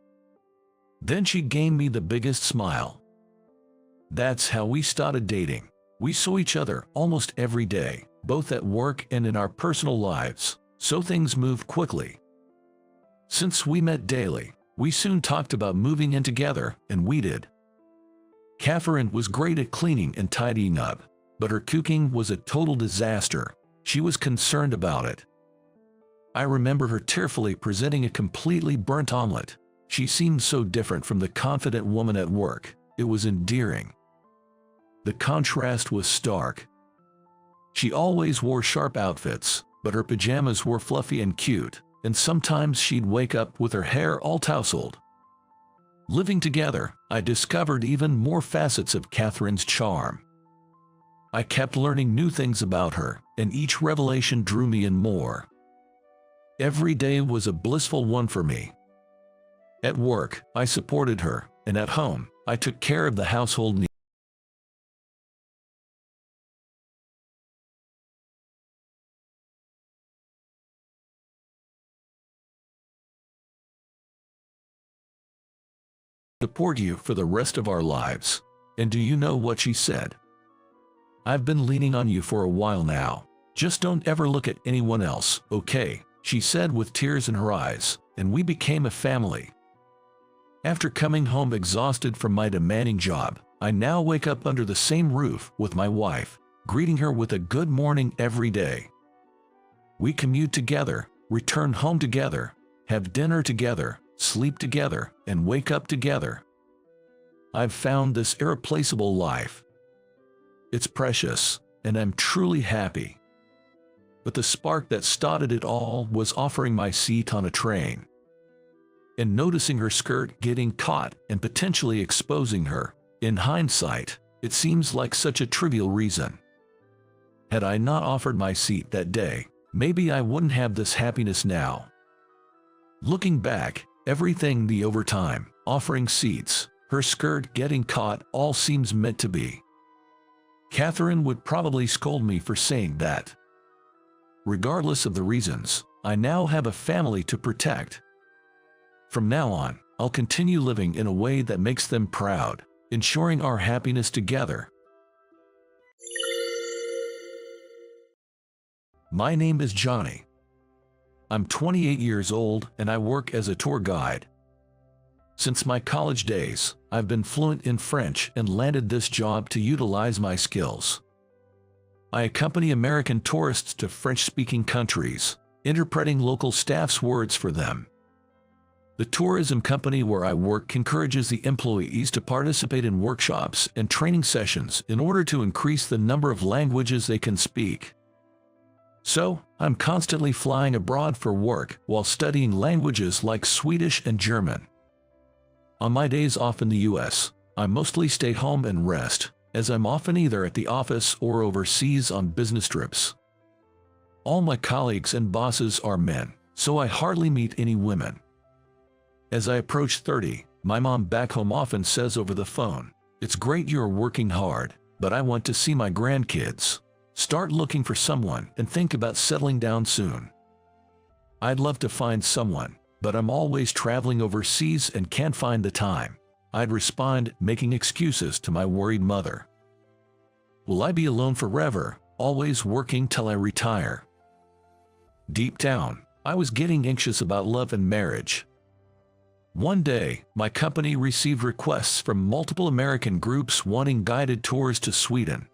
Then she gave me the biggest smile. That's how we started dating. We saw each other almost every day, both at work and in our personal lives, so things moved quickly. Since we met daily, We soon talked about moving in together, and we did. Catherine was great at cleaning and tidying up, but her cooking was a total disaster. She was concerned about it. I remember her tearfully presenting a completely burnt omelet. She seemed so different from the confident woman at work. It was endearing. The contrast was stark. She always wore sharp outfits, but her pajamas were fluffy and cute, and sometimes she'd wake up with her hair all tousled. Living together, I discovered even more facets of Catherine's charm. I kept learning new things about her, and each revelation drew me in more. Every day was a blissful one for me. At work, I supported her, and at home, I took care of the household needs. Support you for the rest of our lives. And do you know what she said? I've been leaning on you for a while now. Just don't ever look at anyone else, okay? She said with tears in her eyes, and we became a family. After coming home exhausted from my demanding job, I now wake up under the same roof with my wife, greeting her with a good morning every day. We commute together, return home together, have dinner together, sleep together, and wake up together. I've found this irreplaceable life. It's precious, and I'm truly happy. But the spark that started it all was offering my seat on a train. And noticing her skirt getting caught and potentially exposing her. In hindsight, it seems like such a trivial reason. Had I not offered my seat that day, maybe I wouldn't have this happiness now. Looking back, everything, the overtime, offering seats, her skirt getting caught, all seems meant to be. Catherine would probably scold me for saying that. Regardless of the reasons, I now have a family to protect. From now on, I'll continue living in a way that makes them proud, ensuring our happiness together. My name is Johnny. I'm 28 years old and I work as a tour guide. Since my college days, I've been fluent in French and landed this job to utilize my skills. I accompany American tourists to French-speaking countries, interpreting local staff's words for them. The tourism company where I work encourages the employees to participate in workshops and training sessions in order to increase the number of languages they can speak. So, I'm constantly flying abroad for work while studying languages like Swedish and German. On my days off in the US, I mostly stay home and rest, as I'm often either at the office or overseas on business trips. All my colleagues and bosses are men, so I hardly meet any women. As I approach 30, my mom back home often says over the phone, "It's great you're working hard, but I want to see my grandkids. Start looking for someone and think about settling down soon." I'd love to find someone, but I'm always traveling overseas and can't find the time. I'd respond, making excuses to my worried mother. Will I be alone forever, always working till I retire? Deep down, I was getting anxious about love and marriage. One day, my company received requests from multiple American groups wanting guided tours to Sweden.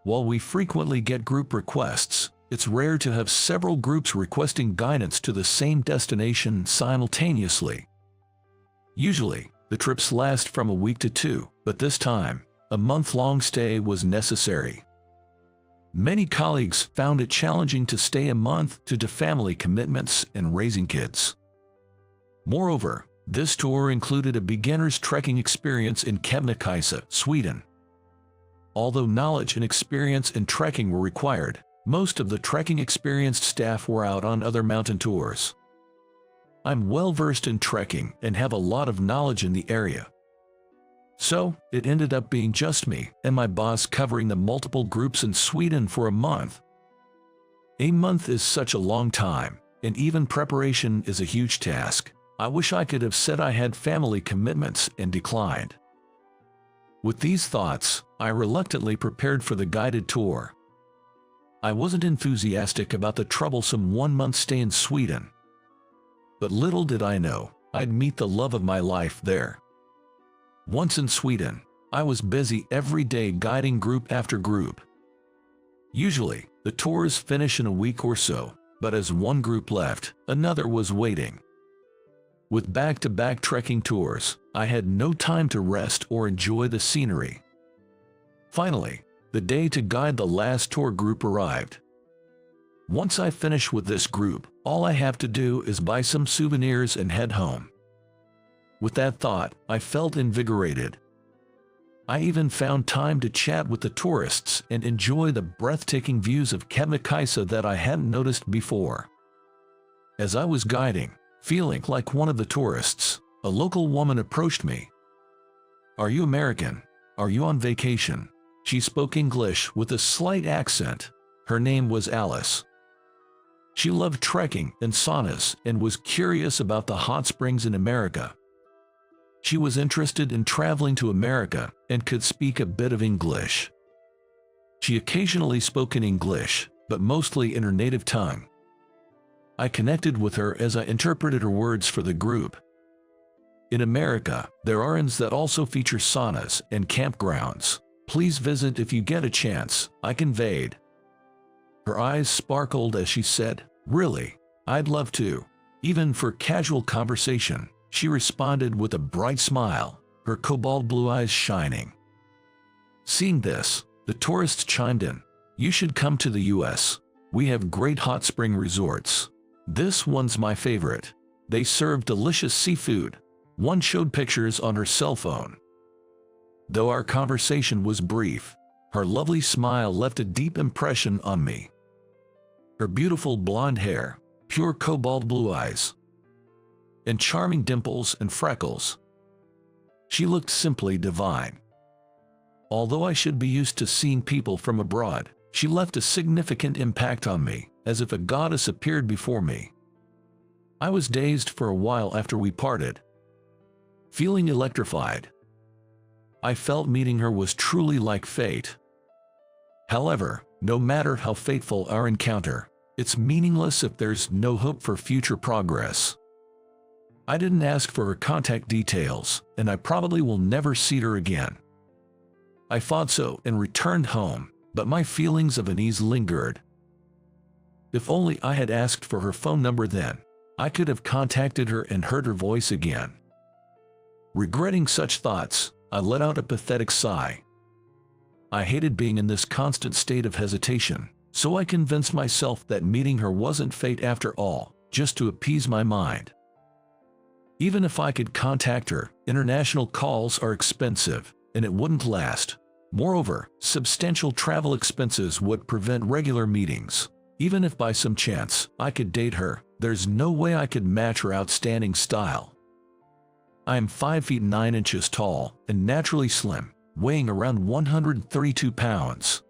While we frequently get group requests, it's rare to have several groups requesting guidance to the same destination simultaneously. Usually, the trips last from a week to 2, but this time, a month-long stay was necessary. Many colleagues found it challenging to stay a month due to family commitments and raising kids. Moreover, this tour included a beginner's trekking experience in Kebnekaise, Sweden. Although knowledge and experience in trekking were required, most of the trekking experienced staff were out on other mountain tours. I'm well versed in trekking and have a lot of knowledge in the area. So, it ended up being just me and my boss covering the multiple groups in Sweden for a month. A month is such a long time, and even preparation is a huge task. I wish I could have said I had family commitments and declined. With these thoughts, I reluctantly prepared for the guided tour. I wasn't enthusiastic about the troublesome 1-month stay in Sweden. But little did I know, I'd meet the love of my life there. Once in Sweden, I was busy every day guiding group after group. Usually, the tours finish in a week or so, but as one group left, another was waiting. With back-to-back trekking tours, I had no time to rest or enjoy the scenery. Finally, the day to guide the last tour group arrived. Once I finish with this group, all I have to do is buy some souvenirs and head home. With that thought, I felt invigorated. I even found time to chat with the tourists and enjoy the breathtaking views of Kebnekaise that I hadn't noticed before. As I was guiding, feeling like one of the tourists, a local woman approached me. "Are you American? Are you on vacation?" She spoke English with a slight accent. Her name was Alice. She loved trekking and saunas and was curious about the hot springs in America. She was interested in traveling to America and could speak a bit of English. She occasionally spoke in English, but mostly in her native tongue. I connected with her as I interpreted her words for the group. In America, there are inns that also feature saunas and campgrounds. Please visit if you get a chance, I conveyed. Her eyes sparkled as she said, "Really? I'd love to." Even for casual conversation, she responded with a bright smile, her cobalt blue eyes shining. Seeing this, the tourists chimed in. "You should come to the US. We have great hot spring resorts. This one's my favorite." They served delicious seafood. One showed pictures on her cell phone. Though our conversation was brief, her lovely smile left a deep impression on me. Her beautiful blonde hair, pure cobalt blue eyes, and charming dimples and freckles. She looked simply divine. Although I should be used to seeing people from abroad, she left a significant impact on me, as if a goddess appeared before me. I was dazed for a while after we parted, feeling electrified. I felt meeting her was truly like fate. However, no matter how fateful our encounter, it's meaningless if there's no hope for future progress. I didn't ask for her contact details, and I probably will never see her again. I thought so and returned home, but my feelings of unease lingered. If only I had asked for her phone number then, I could have contacted her and heard her voice again. Regretting such thoughts, I let out a pathetic sigh. I hated being in this constant state of hesitation, so I convinced myself that meeting her wasn't fate after all, just to appease my mind. Even if I could contact her, international calls are expensive, and it wouldn't last. Moreover, substantial travel expenses would prevent regular meetings. Even if by some chance I could date her, there's no way I could match her outstanding style. I am 5 feet 9 inches tall and naturally slim, weighing around 132 pounds.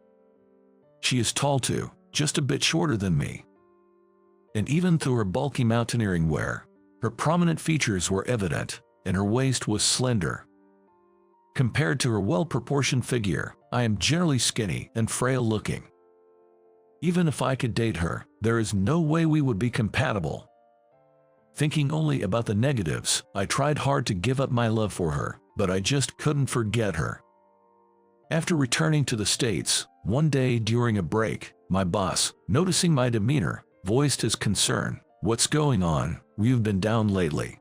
She is tall too, just a bit shorter than me. And even through her bulky mountaineering wear, her prominent features were evident, and her waist was slender. Compared to her well-proportioned figure, I am generally skinny and frail-looking. Even if I could date her, there is no way we would be compatible. Thinking only about the negatives, I tried hard to give up my love for her, but I just couldn't forget her. After returning to the States, one day during a break, my boss, noticing my demeanor, voiced his concern. "What's going on? You've been down lately."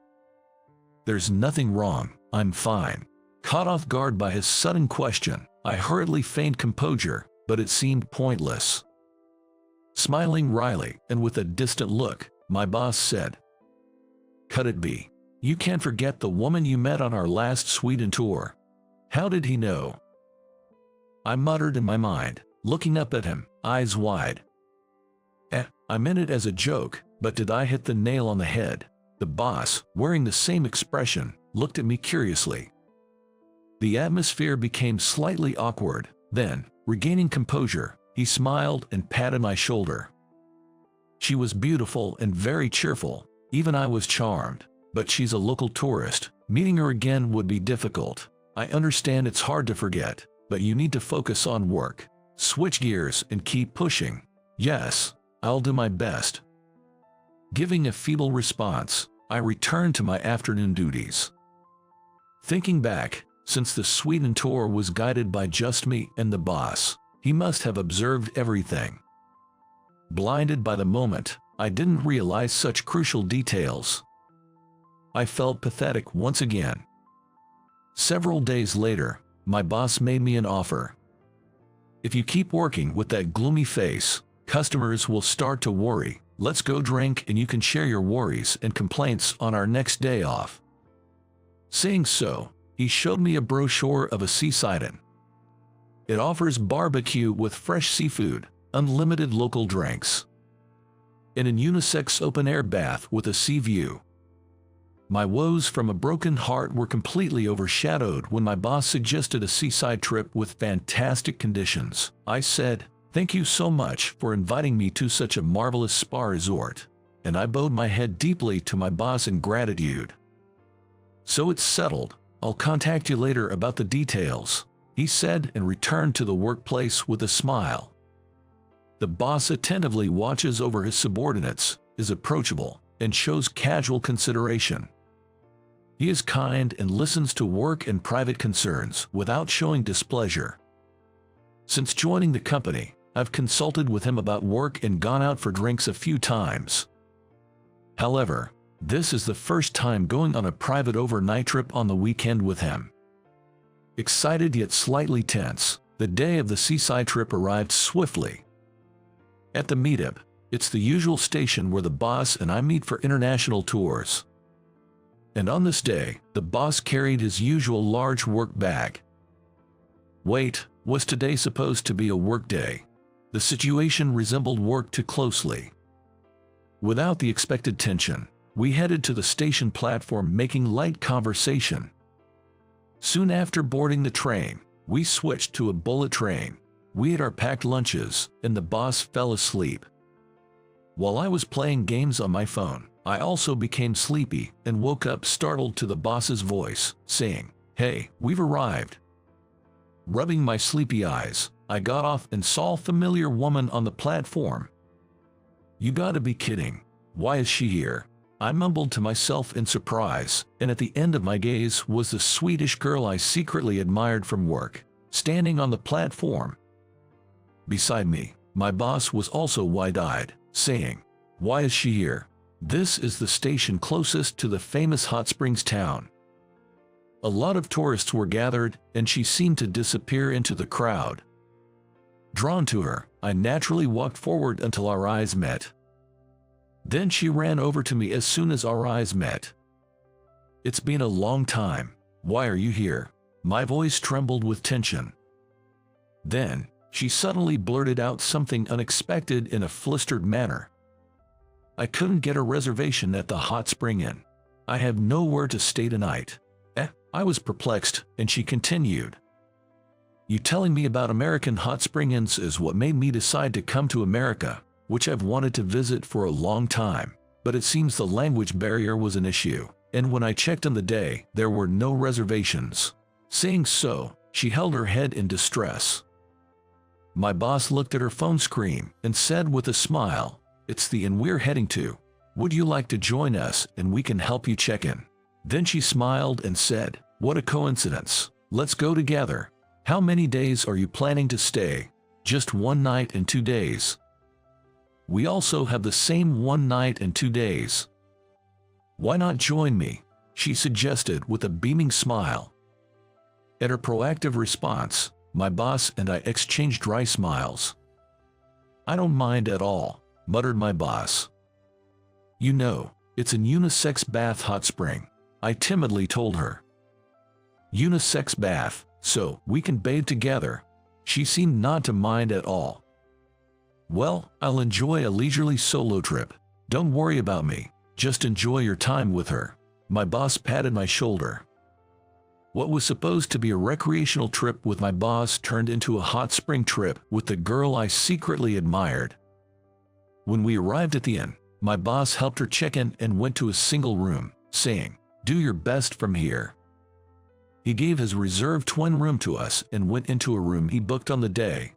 "There's nothing wrong, I'm fine." Caught off guard by his sudden question, I hurriedly feigned composure, but it seemed pointless. Smiling wryly and with a distant look, my boss said, "Cut it be. You can't forget the woman you met on our last Sweden tour." How did he know? I muttered in my mind, looking up at him, eyes wide. I meant it as a joke, but did I hit the nail on the head? The boss, wearing the same expression, looked at me curiously. The atmosphere became slightly awkward. Then, regaining composure, he smiled and patted my shoulder. She was beautiful and very cheerful. Even I was charmed. But she's a local tourist. Meeting her again would be difficult. I understand it's hard to forget, but you need to focus on work. Switch gears and keep pushing. Yes, I'll do my best. Giving a feeble response, I returned to my afternoon duties. Thinking back, since the Sweden tour was guided by just me and the boss, he must have observed everything. Blinded by the moment, I didn't realize such crucial details. I felt pathetic once again. Several days later, my boss made me an offer. If you keep working with that gloomy face, customers will start to worry. Let's go drink and you can share your worries and complaints on our next day off. Saying so, he showed me a brochure of a seaside inn. It offers barbecue with fresh seafood, unlimited local drinks, and an unisex open-air bath with a sea view. My woes from a broken heart were completely overshadowed when my boss suggested a seaside trip with fantastic conditions. I said, "Thank you so much for inviting me to such a marvelous spa resort," and I bowed my head deeply to my boss in gratitude. "So it's settled. I'll contact you later about the details," he said and returned to the workplace with a smile. The boss attentively watches over his subordinates, is approachable, and shows casual consideration. He is kind and listens to work and private concerns without showing displeasure. Since joining the company, I've consulted with him about work and gone out for drinks a few times. However, this is the first time going on a private overnight trip on the weekend with him. Excited yet slightly tense, the day of the seaside trip arrived swiftly. At the meetup, it's the usual station where the boss and I meet for international tours. And on this day, the boss carried his usual large work bag. Wait, was today supposed to be a work day? The situation resembled work too closely. Without the expected tension, we headed to the station platform making light conversation. Soon after boarding the train, we switched to a bullet train. We ate our packed lunches, and the boss fell asleep. While I was playing games on my phone, I also became sleepy and woke up startled to the boss's voice, saying, "Hey, we've arrived." Rubbing my sleepy eyes, I got off and saw a familiar woman on the platform. "You gotta be kidding. Why is she here?" I mumbled to myself in surprise, and at the end of my gaze was the Swedish girl I secretly admired from work, standing on the platform. Beside me, my boss was also wide-eyed, saying, "Why is she here? This is the station closest to the famous hot springs town." A lot of tourists were gathered, and she seemed to disappear into the crowd. Drawn to her, I naturally walked forward until our eyes met. Then she ran over to me as soon as our eyes met. "It's been a long time. Why are you here?" My voice trembled with tension. Then, she suddenly blurted out something unexpected in a flustered manner. "I couldn't get a reservation at the hot spring inn. I have nowhere to stay tonight." I was perplexed, and she continued, "You telling me about American hot spring inns is what made me decide to come to America, which I've wanted to visit for a long time, but it seems the language barrier was an issue, and when I checked on the day, there were no reservations." Saying so, she held her head in distress. My boss looked at her phone screen and said with a smile, "It's the inn we're heading to. Would you like to join us and we can help you check in?" Then she smiled and said, "What a coincidence. Let's go together. How many days are you planning to stay?" "Just 1 night and 2 days. We also have the same 1 night and 2 days. "Why not join me?" she suggested with a beaming smile. At her proactive response, my boss and I exchanged dry smiles. "I don't mind at all," muttered my boss. "You know, it's an unisex bath hot spring," I timidly told her. "Unisex bath, so we can bathe together." She seemed not to mind at all. "Well, I'll enjoy a leisurely solo trip. Don't worry about me, just enjoy your time with her." My boss patted my shoulder. What was supposed to be a recreational trip with my boss turned into a hot spring trip with the girl I secretly admired. When we arrived at the inn, my boss helped her check in and went to a single room, saying, "Do your best from here." He gave his reserved twin room to us and went into a room he booked on the day.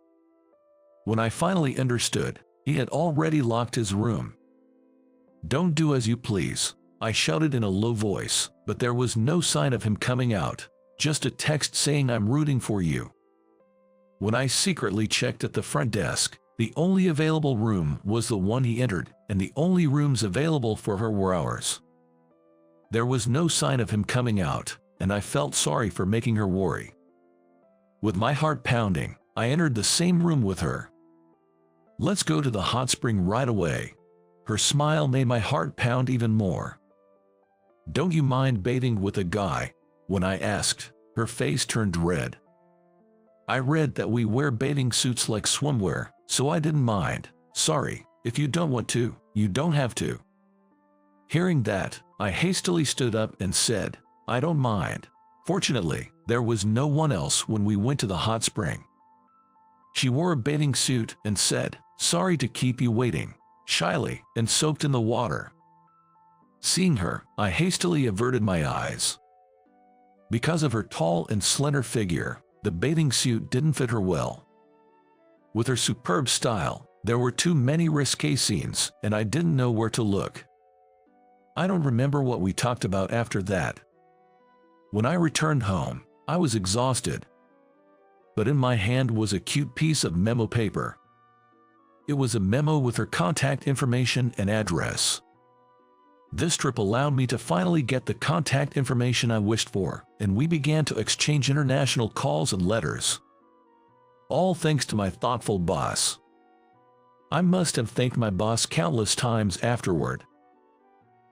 When I finally understood, he had already locked his room. "Don't do as you please. I shouted in a low voice, but there was no sign of him coming out, just a text saying I'm rooting for you. When I secretly checked at the front desk, the only available room was the one he entered, and the only rooms available for her were ours. There was no sign of him coming out, and I felt sorry for making her worry. With my heart pounding, I entered the same room with her. "Let's go to the hot spring right away." Her smile made my heart pound even more. "Don't you mind bathing with a guy?" When I asked, her face turned red. I read that we wear bathing suits like swimwear, so I didn't mind. "Sorry, if you don't want to, you don't have to." Hearing that, I hastily stood up and said, "I don't mind." Fortunately, there was no one else when we went to the hot spring. She wore a bathing suit and said, "Sorry to keep you waiting," shyly, and soaked in the water. Seeing her, I hastily averted my eyes. Because of her tall and slender figure, the bathing suit didn't fit her well. With her superb style, there were too many risque scenes, and I didn't know where to look. I don't remember what we talked about after that. When I returned home, I was exhausted. But in my hand was a cute piece of memo paper. It was a memo with her contact information and address. This trip allowed me to finally get the contact information I wished for, and we began to exchange international calls and letters. All thanks to my thoughtful boss. I must have thanked my boss countless times afterward.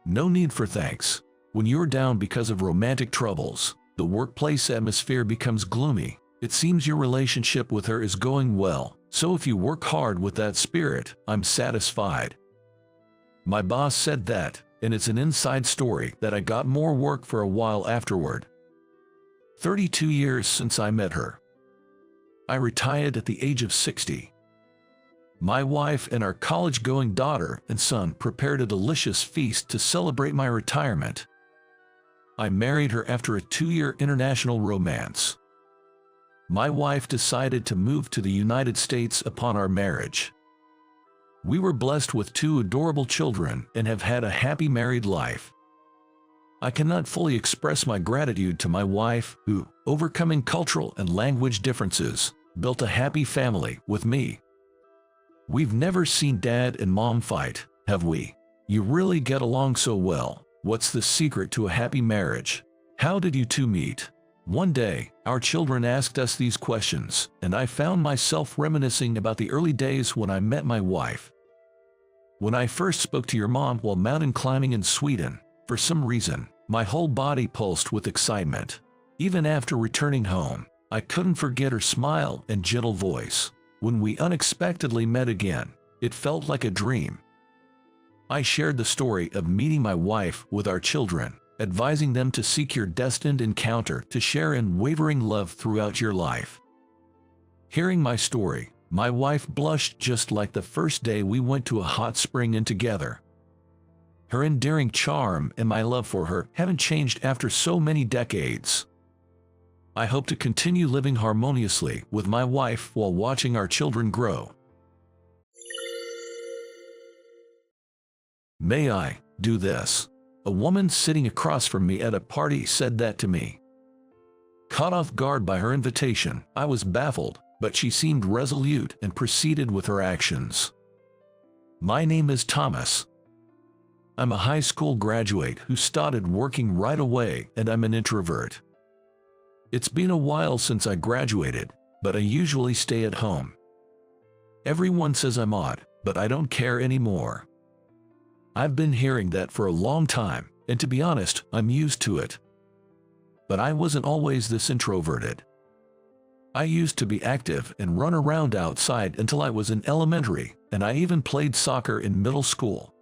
No need for thanks. When you're down because of romantic troubles, the workplace atmosphere becomes gloomy. It seems your relationship with her is going well, so if you work hard with that spirit, I'm satisfied. My boss said that, and it's an inside story that I got more work for a while afterward. 32 years since I met her. I retired at the age of 60. My wife and our college-going daughter and son prepared a delicious feast to celebrate my retirement. I married her after a 2-year international romance. My wife decided to move to the United States upon our marriage. We were blessed with 2 adorable children and have had a happy married life. I cannot fully express my gratitude to my wife, who, overcoming cultural and language differences, built a happy family with me. We've never seen Dad and Mom fight, have we? You really get along so well. What's the secret to a happy marriage? How did you two meet? One day, our children asked us these questions, and I found myself reminiscing about the early days when I met my wife. When I first spoke to your mom while mountain climbing in Sweden, for some reason, my whole body pulsed with excitement. Even after returning home, I couldn't forget her smile and gentle voice. When we unexpectedly met again, it felt like a dream. I shared the story of meeting my wife with our children, advising them to seek your destined encounter to share unwavering love throughout your life. Hearing my story, my wife blushed just like the first day we went to a hot spring in together. Her endearing charm and my love for her haven't changed after so many decades. I hope to continue living harmoniously with my wife while watching our children grow. May I do this? A woman sitting across from me at a party said that to me. Caught off guard by her invitation, I was baffled, but she seemed resolute and proceeded with her actions. My name is Thomas. I'm a high school graduate who started working right away, and I'm an introvert. It's been a while since I graduated, but I usually stay at home. Everyone says I'm odd, but I don't care anymore. I've been hearing that for a long time, and to be honest, I'm used to it. But I wasn't always this introverted. I used to be active and run around outside until I was in elementary, and I even played soccer in middle school.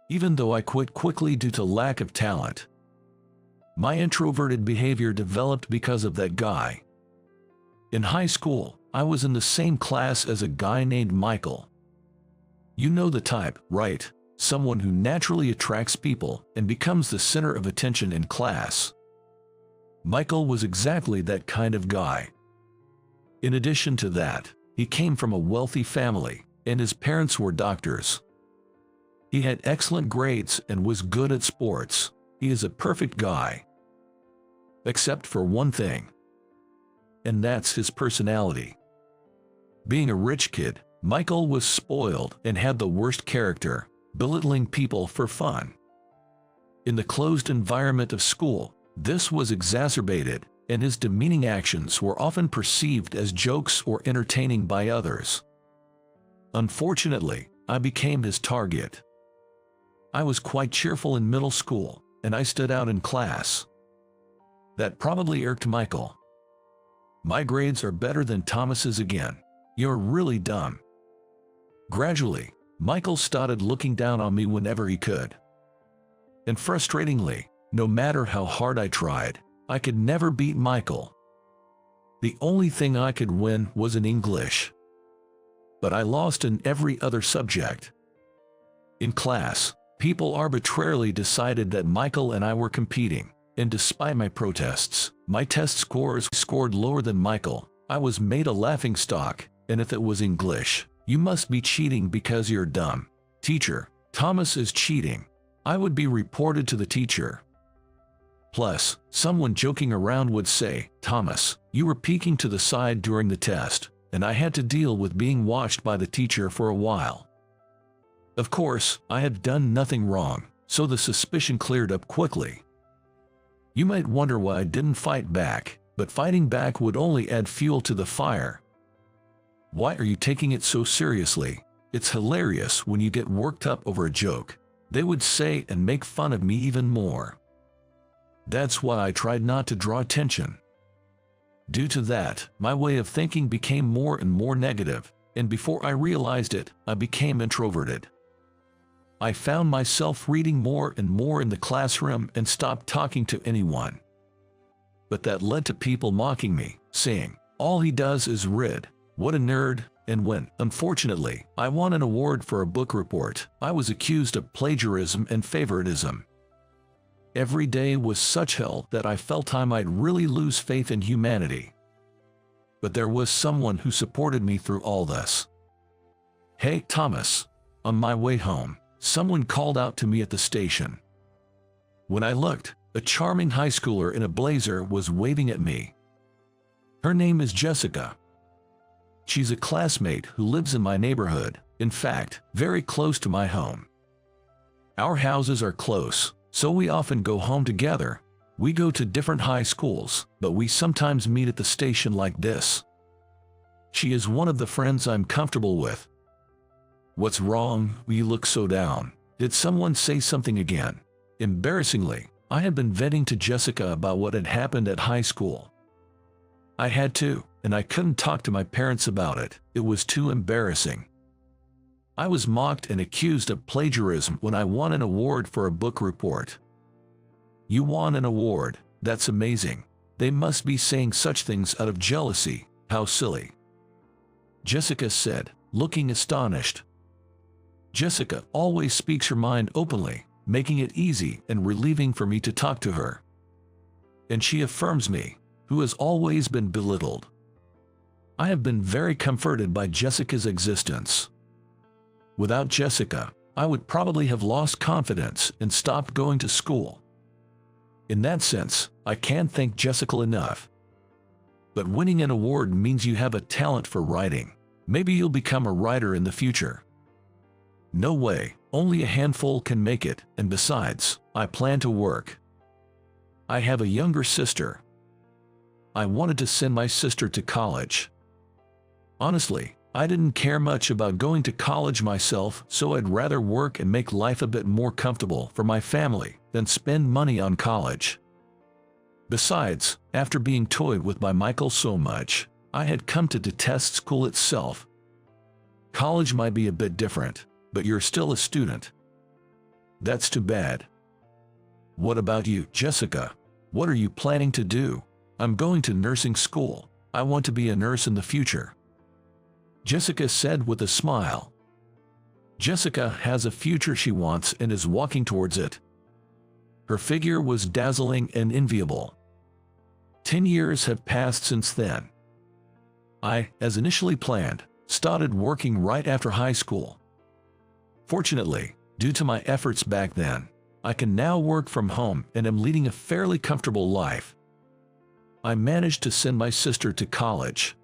Even though I quit quickly due to lack of talent. My introverted behavior developed because of that guy. In high school, I was in the same class as a guy named Michael. You know the type, right? Someone who naturally attracts people and becomes the center of attention in class. Michael was exactly that kind of guy. In addition to that, he came from a wealthy family, and his parents were doctors. He had excellent grades and was good at sports. He is a perfect guy. Except for one thing. And that's his personality. Being a rich kid, Michael was spoiled and had the worst character, belittling people for fun. In the closed environment of school, this was exacerbated, and his demeaning actions were often perceived as jokes or entertaining by others. Unfortunately, I became his target. I was quite cheerful in middle school, and I stood out in class. That probably irked Michael. My grades are better than Thomas's again. You're really dumb. Gradually, Michael started looking down on me whenever he could. And frustratingly, no matter how hard I tried, I could never beat Michael. The only thing I could win was in English. But I lost in every other subject. In class, people arbitrarily decided that Michael and I were competing, and despite my protests, my test scores scored lower than Michael. I was made a laughingstock, and if it was English, you must be cheating because you're dumb. Teacher, Thomas is cheating. I would be reported to the teacher. Plus, someone joking around would say, Thomas, you were peeking to the side during the test, and I had to deal with being watched by the teacher for a while. Of course, I had done nothing wrong, so the suspicion cleared up quickly. You might wonder why I didn't fight back, but fighting back would only add fuel to the fire. Why are you taking it so seriously? It's hilarious when you get worked up over a joke, they would say, and make fun of me even more. That's why I tried not to draw attention. Due to that, my way of thinking became more and more negative, and before I realized it, I became introverted. I found myself reading more and more in the classroom and stopped talking to anyone. But that led to people mocking me, saying, all he does is read, what a nerd, and when, unfortunately, I won an award for a book report, I was accused of plagiarism and favoritism. Every day was such hell that I felt I might really lose faith in humanity. But there was someone who supported me through all this. Hey, Thomas. On my way home, someone called out to me at the station. When I looked, a charming high schooler in a blazer was waving at me. Her name is Jessica. She's a classmate who lives in my neighborhood, in fact, very close to my home. Our houses are close, so we often go home together. We go to different high schools, but we sometimes meet at the station like this. She is one of the friends I'm comfortable with. What's wrong? You look so down. Did someone say something again? Embarrassingly, I had been venting to Jessica about what had happened at high school. I had to, and I couldn't talk to my parents about it. It was too embarrassing. I was mocked and accused of plagiarism when I won an award for a book report. You won an award, that's amazing. They must be saying such things out of jealousy, how silly. Jessica said, looking astonished. Jessica always speaks her mind openly, making it easy and relieving for me to talk to her. And she affirms me, who has always been belittled. I have been very comforted by Jessica's existence. Without Jessica, I would probably have lost confidence and stopped going to school. In that sense, I can't thank Jessica enough. But winning an award means you have a talent for writing. Maybe you'll become a writer in the future. No way, only a handful can make it, and besides, I plan to work. I have a younger sister. I wanted to send my sister to college. Honestly, I didn't care much about going to college myself, so I'd rather work and make life a bit more comfortable for my family than spend money on college. Besides, after being toyed with by Michael so much, I had come to detest school itself. College might be a bit different, but you're still a student. That's too bad. What about you, Jessica? What are you planning to do? I'm going to nursing school. I want to be a nurse in the future. Jessica said with a smile. Jessica has a future she wants and is walking towards it. Her figure was dazzling and enviable. 10 years have passed since then. I, as initially planned, started working right after high school. Fortunately, Due to my efforts back then, I can now work from home and am leading a fairly comfortable life. I managed to send my sister to college.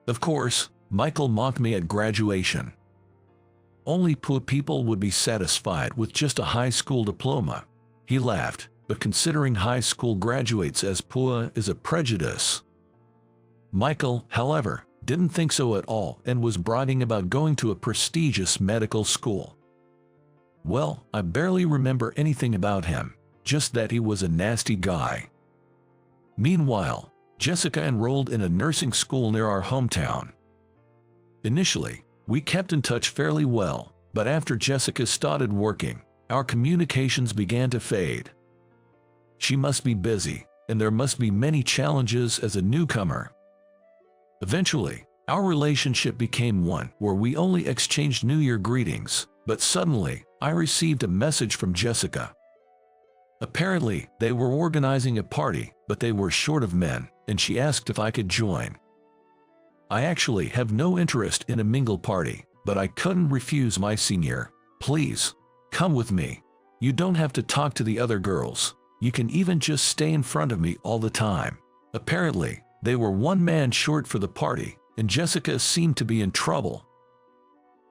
Of course, Michael mocked me at graduation. Only poor people would be satisfied with just a high school diploma. He laughed, but considering high school graduates as poor is a prejudice. Michael, however, didn't think so at all and was bragging about going to a prestigious medical school. Well, I barely remember anything about him, just that he was a nasty guy. Meanwhile, Jessica enrolled in a nursing school near our hometown. Initially, we kept in touch fairly well, but after Jessica started working, our communications began to fade. She must be busy, and there must be many challenges as a newcomer. Eventually, our relationship became one where we only exchanged New Year greetings, but suddenly, I received a message from Jessica. Apparently, they were organizing a party, but they were short of men, and she asked if I could join. I actually have no interest in a mingle party, but I couldn't refuse my senior. Please, come with me. You don't have to talk to the other girls. You can even just stay in front of me all the time. Apparently, they were one man short for the party, and Jessica seemed to be in trouble.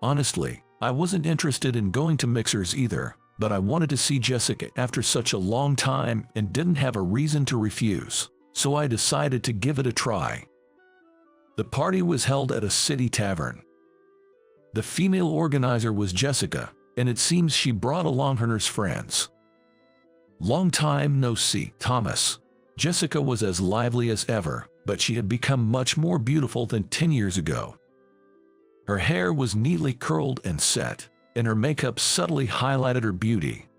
Honestly, I wasn't interested in going to mixers either, but I wanted to see Jessica after such a long time and didn't have a reason to refuse, so I decided to give it a try. The party was held at a city tavern. The female organizer was Jessica, and it seems she brought along her nurse friends. Long time no see, Thomas. Jessica was as lively as ever, but she had become much more beautiful than 10 years ago. Her hair was neatly curled and set, and her makeup subtly highlighted her beauty.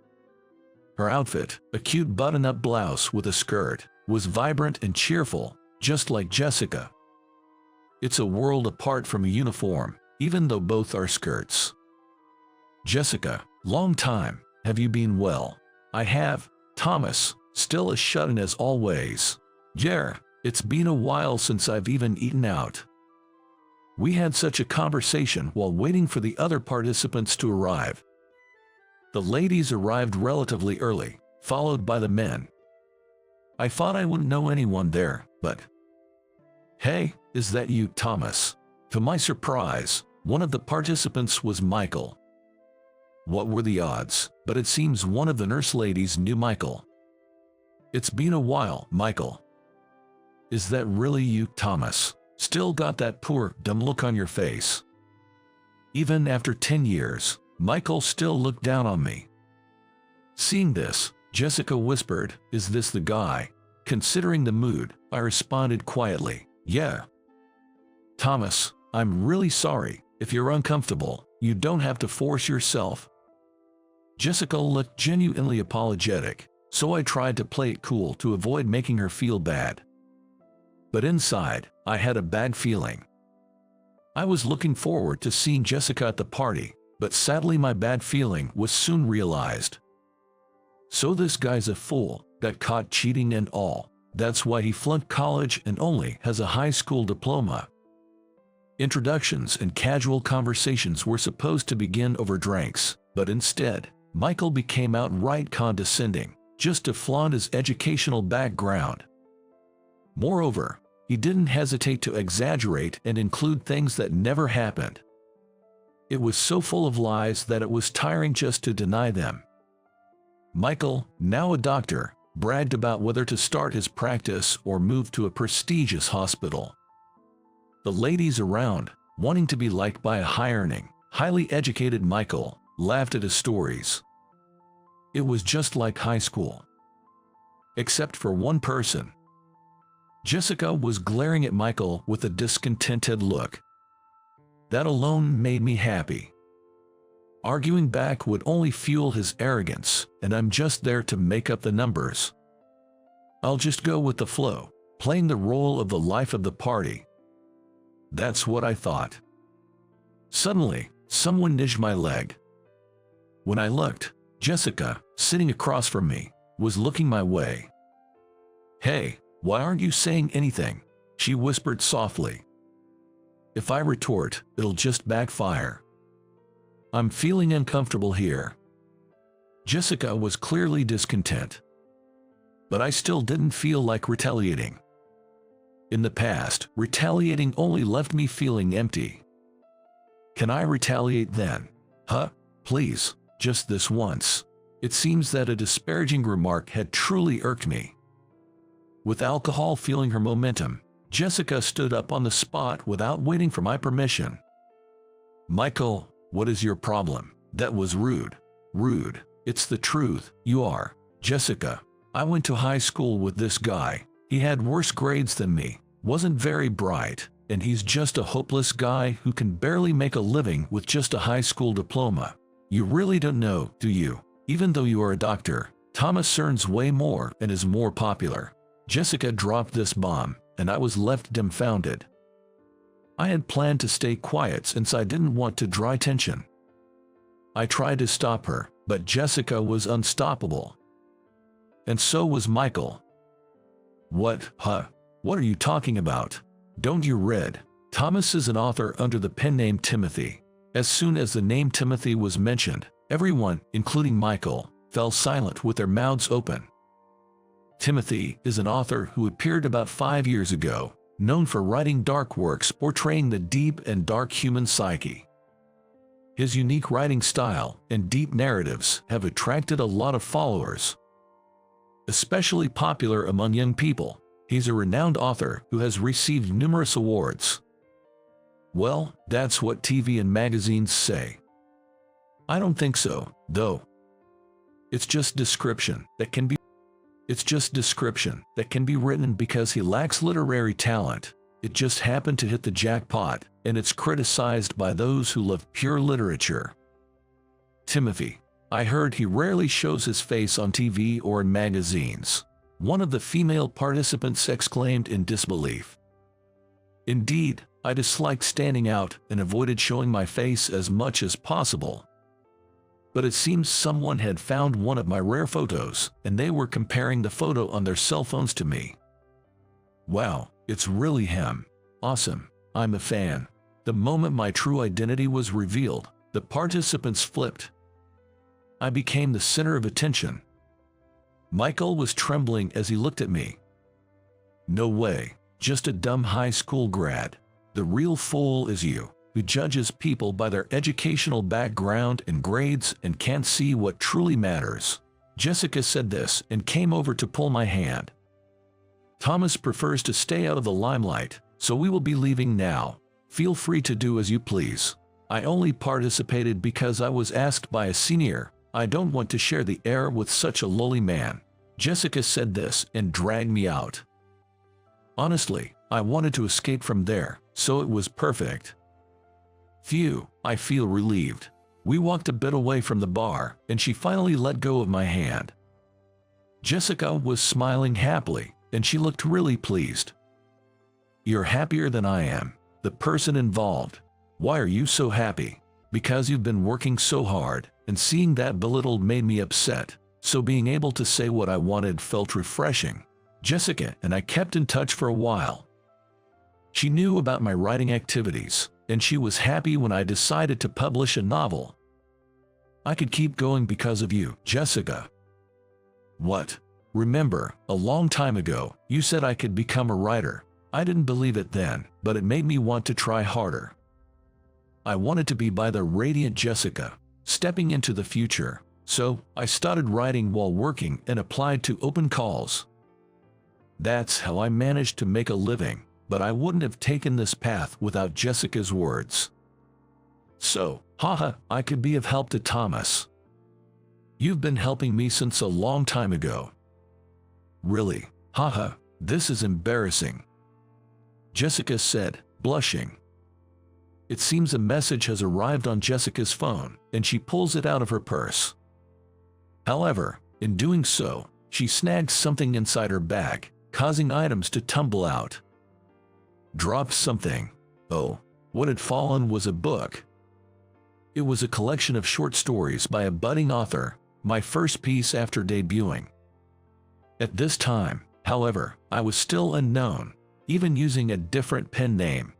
Her outfit, a cute button-up blouse with a skirt, was vibrant and cheerful, just like Jessica. It's a world apart from a uniform, even though both are skirts. Jessica, long time, have you been well? I have, Thomas, still as shut-in as always. Yeah, it's been a while since I've even eaten out. We had such a conversation while waiting for the other participants to arrive. The ladies arrived relatively early, followed by the men. I thought I wouldn't know anyone there, but... Hey, is that you, Thomas? To my surprise, one of the participants was Michael. What were the odds? But it seems one of the nurse ladies knew Michael. It's been a while, Michael. Is that really you, Thomas? Still got that poor, dumb look on your face. Even after 10 years, Michael still looked down on me. Seeing this, Jessica whispered, "Is this the guy?" Considering the mood, I responded quietly, "Yeah." Thomas, I'm really sorry. If you're uncomfortable, you don't have to force yourself. Jessica looked genuinely apologetic, so I tried to play it cool to avoid making her feel bad. But inside, I had a bad feeling. I was looking forward to seeing Jessica at the party, but sadly my bad feeling was soon realized. So this guy's a fool, got caught cheating and all. That's why he flunked college and only has a high school diploma. Introductions and casual conversations were supposed to begin over drinks, but instead, Michael became outright condescending, just to flaunt his educational background. Moreover, he didn't hesitate to exaggerate and include things that never happened. It was so full of lies that it was tiring just to deny them. Michael, now a doctor, bragged about whether to start his practice or move to a prestigious hospital. The ladies around, wanting to be liked by a high-earning, highly educated Michael, laughed at his stories. It was just like high school. Except for one person. Jessica was glaring at Michael with a discontented look. That alone made me happy. Arguing back would only fuel his arrogance, and I'm just there to make up the numbers. I'll just go with the flow, playing the role of the life of the party. That's what I thought. Suddenly, someone nudged my leg. When I looked, Jessica, sitting across from me, was looking my way. "Hey, why aren't you saying anything?" she whispered softly. "If I retort, it'll just backfire." I'm feeling uncomfortable here." Jessica was clearly discontent. But I still didn't feel like retaliating. In the past, retaliating only left me feeling empty. Can I retaliate then? Huh? Please, just this once. It seems that a disparaging remark had truly irked me. With alcohol fueling her momentum, Jessica stood up on the spot without waiting for my permission. "Michael, what is your problem? That was rude." "Rude? It's the truth. You are." "Jessica, I went to high school with this guy. He had worse grades than me, wasn't very bright, and he's just a hopeless guy who can barely make a living with just a high school diploma. You really don't know, do you? Even though you are a doctor, Thomas earns way more and is more popular." Jessica dropped this bomb, and I was left dumbfounded. I had planned to stay quiet since I didn't want to draw attention. I tried to stop her, but Jessica was unstoppable. And so was Michael. "What, huh? What are you talking about? Don't you read? Thomas is an author under the pen name Timothy." As soon as the name Timothy was mentioned, everyone, including Michael, fell silent with their mouths open. Timothy is an author who appeared about 5 years ago, known for writing dark works portraying the deep and dark human psyche. His unique writing style and deep narratives have attracted a lot of followers. Especially popular among young people, he's a renowned author who has received numerous awards. Well, that's what TV and magazines say. I don't think so, though. It's just description that can be written because he lacks literary talent. It just happened to hit the jackpot, and it's criticized by those who love pure literature. Timothy, I heard he rarely shows his face on TV or in magazines. One of the female participants exclaimed in disbelief. Indeed, I disliked standing out and avoided showing my face as much as possible. But it seems someone had found one of my rare photos, and they were comparing the photo on their cell phones to me. Wow, it's really him. Awesome, I'm a fan. The moment my true identity was revealed, the participants flipped. I became the center of attention. Michael was trembling as he looked at me. No way, just a dumb high school grad. The real fool is you, who judges people by their educational background and grades and can't see what truly matters. Jessica said this and came over to pull my hand. Thomas prefers to stay out of the limelight, so we will be leaving now. Feel free to do as you please. I only participated because I was asked by a senior. I don't want to share the air with such a lowly man. Jessica said this and dragged me out. Honestly, I wanted to escape from there, so it was perfect. Phew, I feel relieved. We walked a bit away from the bar, and she finally let go of my hand. Jessica was smiling happily, and she looked really pleased. You're happier than I am, the person involved. Why are you so happy? Because you've been working so hard, and seeing that belittled made me upset, so being able to say what I wanted felt refreshing. Jessica and I kept in touch for a while. She knew about my writing activities, and she was happy when I decided to publish a novel. I could keep going because of you, Jessica. What? Remember, a long time ago, you said I could become a writer. I didn't believe it then, but it made me want to try harder. I wanted to be by the radiant Jessica, stepping into the future, so I started writing while working and applied to open calls. That's how I managed to make a living, but I wouldn't have taken this path without Jessica's words. So, haha, I could be of help to Thomas. You've been helping me since a long time ago. Really? Haha, this is embarrassing. Jessica said, blushing. It seems a message has arrived on Jessica's phone, and she pulls it out of her purse. However, in doing so, she snags something inside her bag, causing items to tumble out. Dropped something. Oh, what had fallen was a book. It was a collection of short stories by a budding author, my first piece after debuting. At this time, however, I was still unknown, even using a different pen name.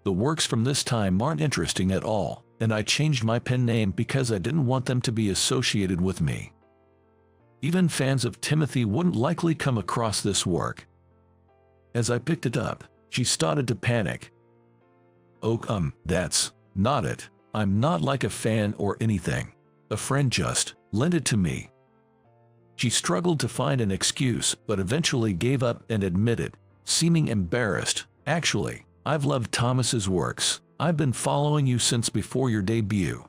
The works from this time aren't interesting at all, and I changed my pen name because I didn't want them to be associated with me. Even fans of Timothy wouldn't likely come across this work. As I picked it up, she started to panic. "Oh, that's not it. I'm not like a fan or anything. A friend just lent it to me." She struggled to find an excuse, but eventually gave up and admitted, seeming embarrassed, "Actually, I've loved Thomas's works. I've been following you since before your debut."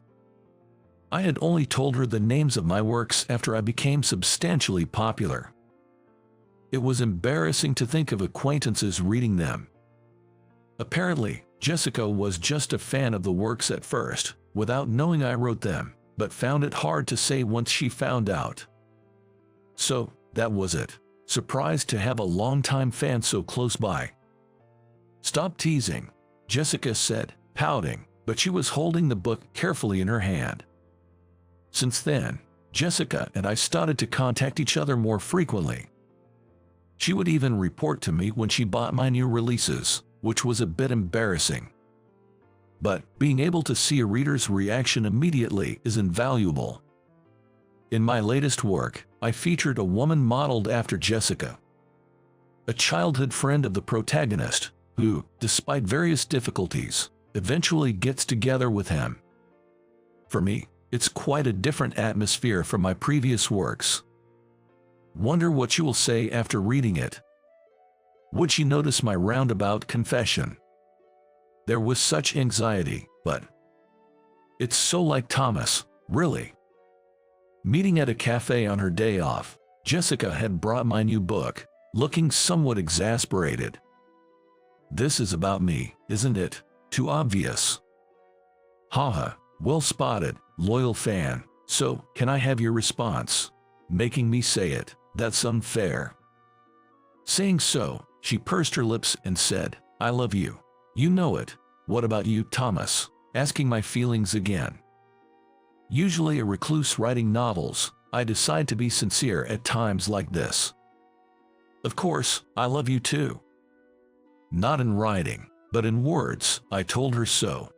I had only told her the names of my works after I became substantially popular. It was embarrassing to think of acquaintances reading them. Apparently, Jessica was just a fan of the works at first, without knowing I wrote them, but found it hard to say once she found out. So, that was it. Surprised to have a longtime fan so close by. "Stop teasing," Jessica said, pouting, but she was holding the book carefully in her hand. Since then, Jessica and I started to contact each other more frequently. She would even report to me when she bought my new releases, which was a bit embarrassing. But being able to see a reader's reaction immediately is invaluable. In my latest work, I featured a woman modeled after Jessica, a childhood friend of the protagonist, who, despite various difficulties, eventually gets together with him. For me, it's quite a different atmosphere from my previous works. Wonder what you will say after reading it. Would she notice my roundabout confession? There was such anxiety, but it's so like Thomas, really. Meeting at a cafe on her day off, Jessica had brought my new book, looking somewhat exasperated. "This is about me, isn't it? Too obvious." "Haha, well spotted, loyal fan. So, can I have your response?" Making me say it, "That's unfair." Saying so, she pursed her lips and said, "I love you. You know it. What about you, Thomas?" Asking my feelings again. Usually a recluse writing novels, I decide to be sincere at times like this. "Of course, I love you too." Not in writing, but in words, I told her so.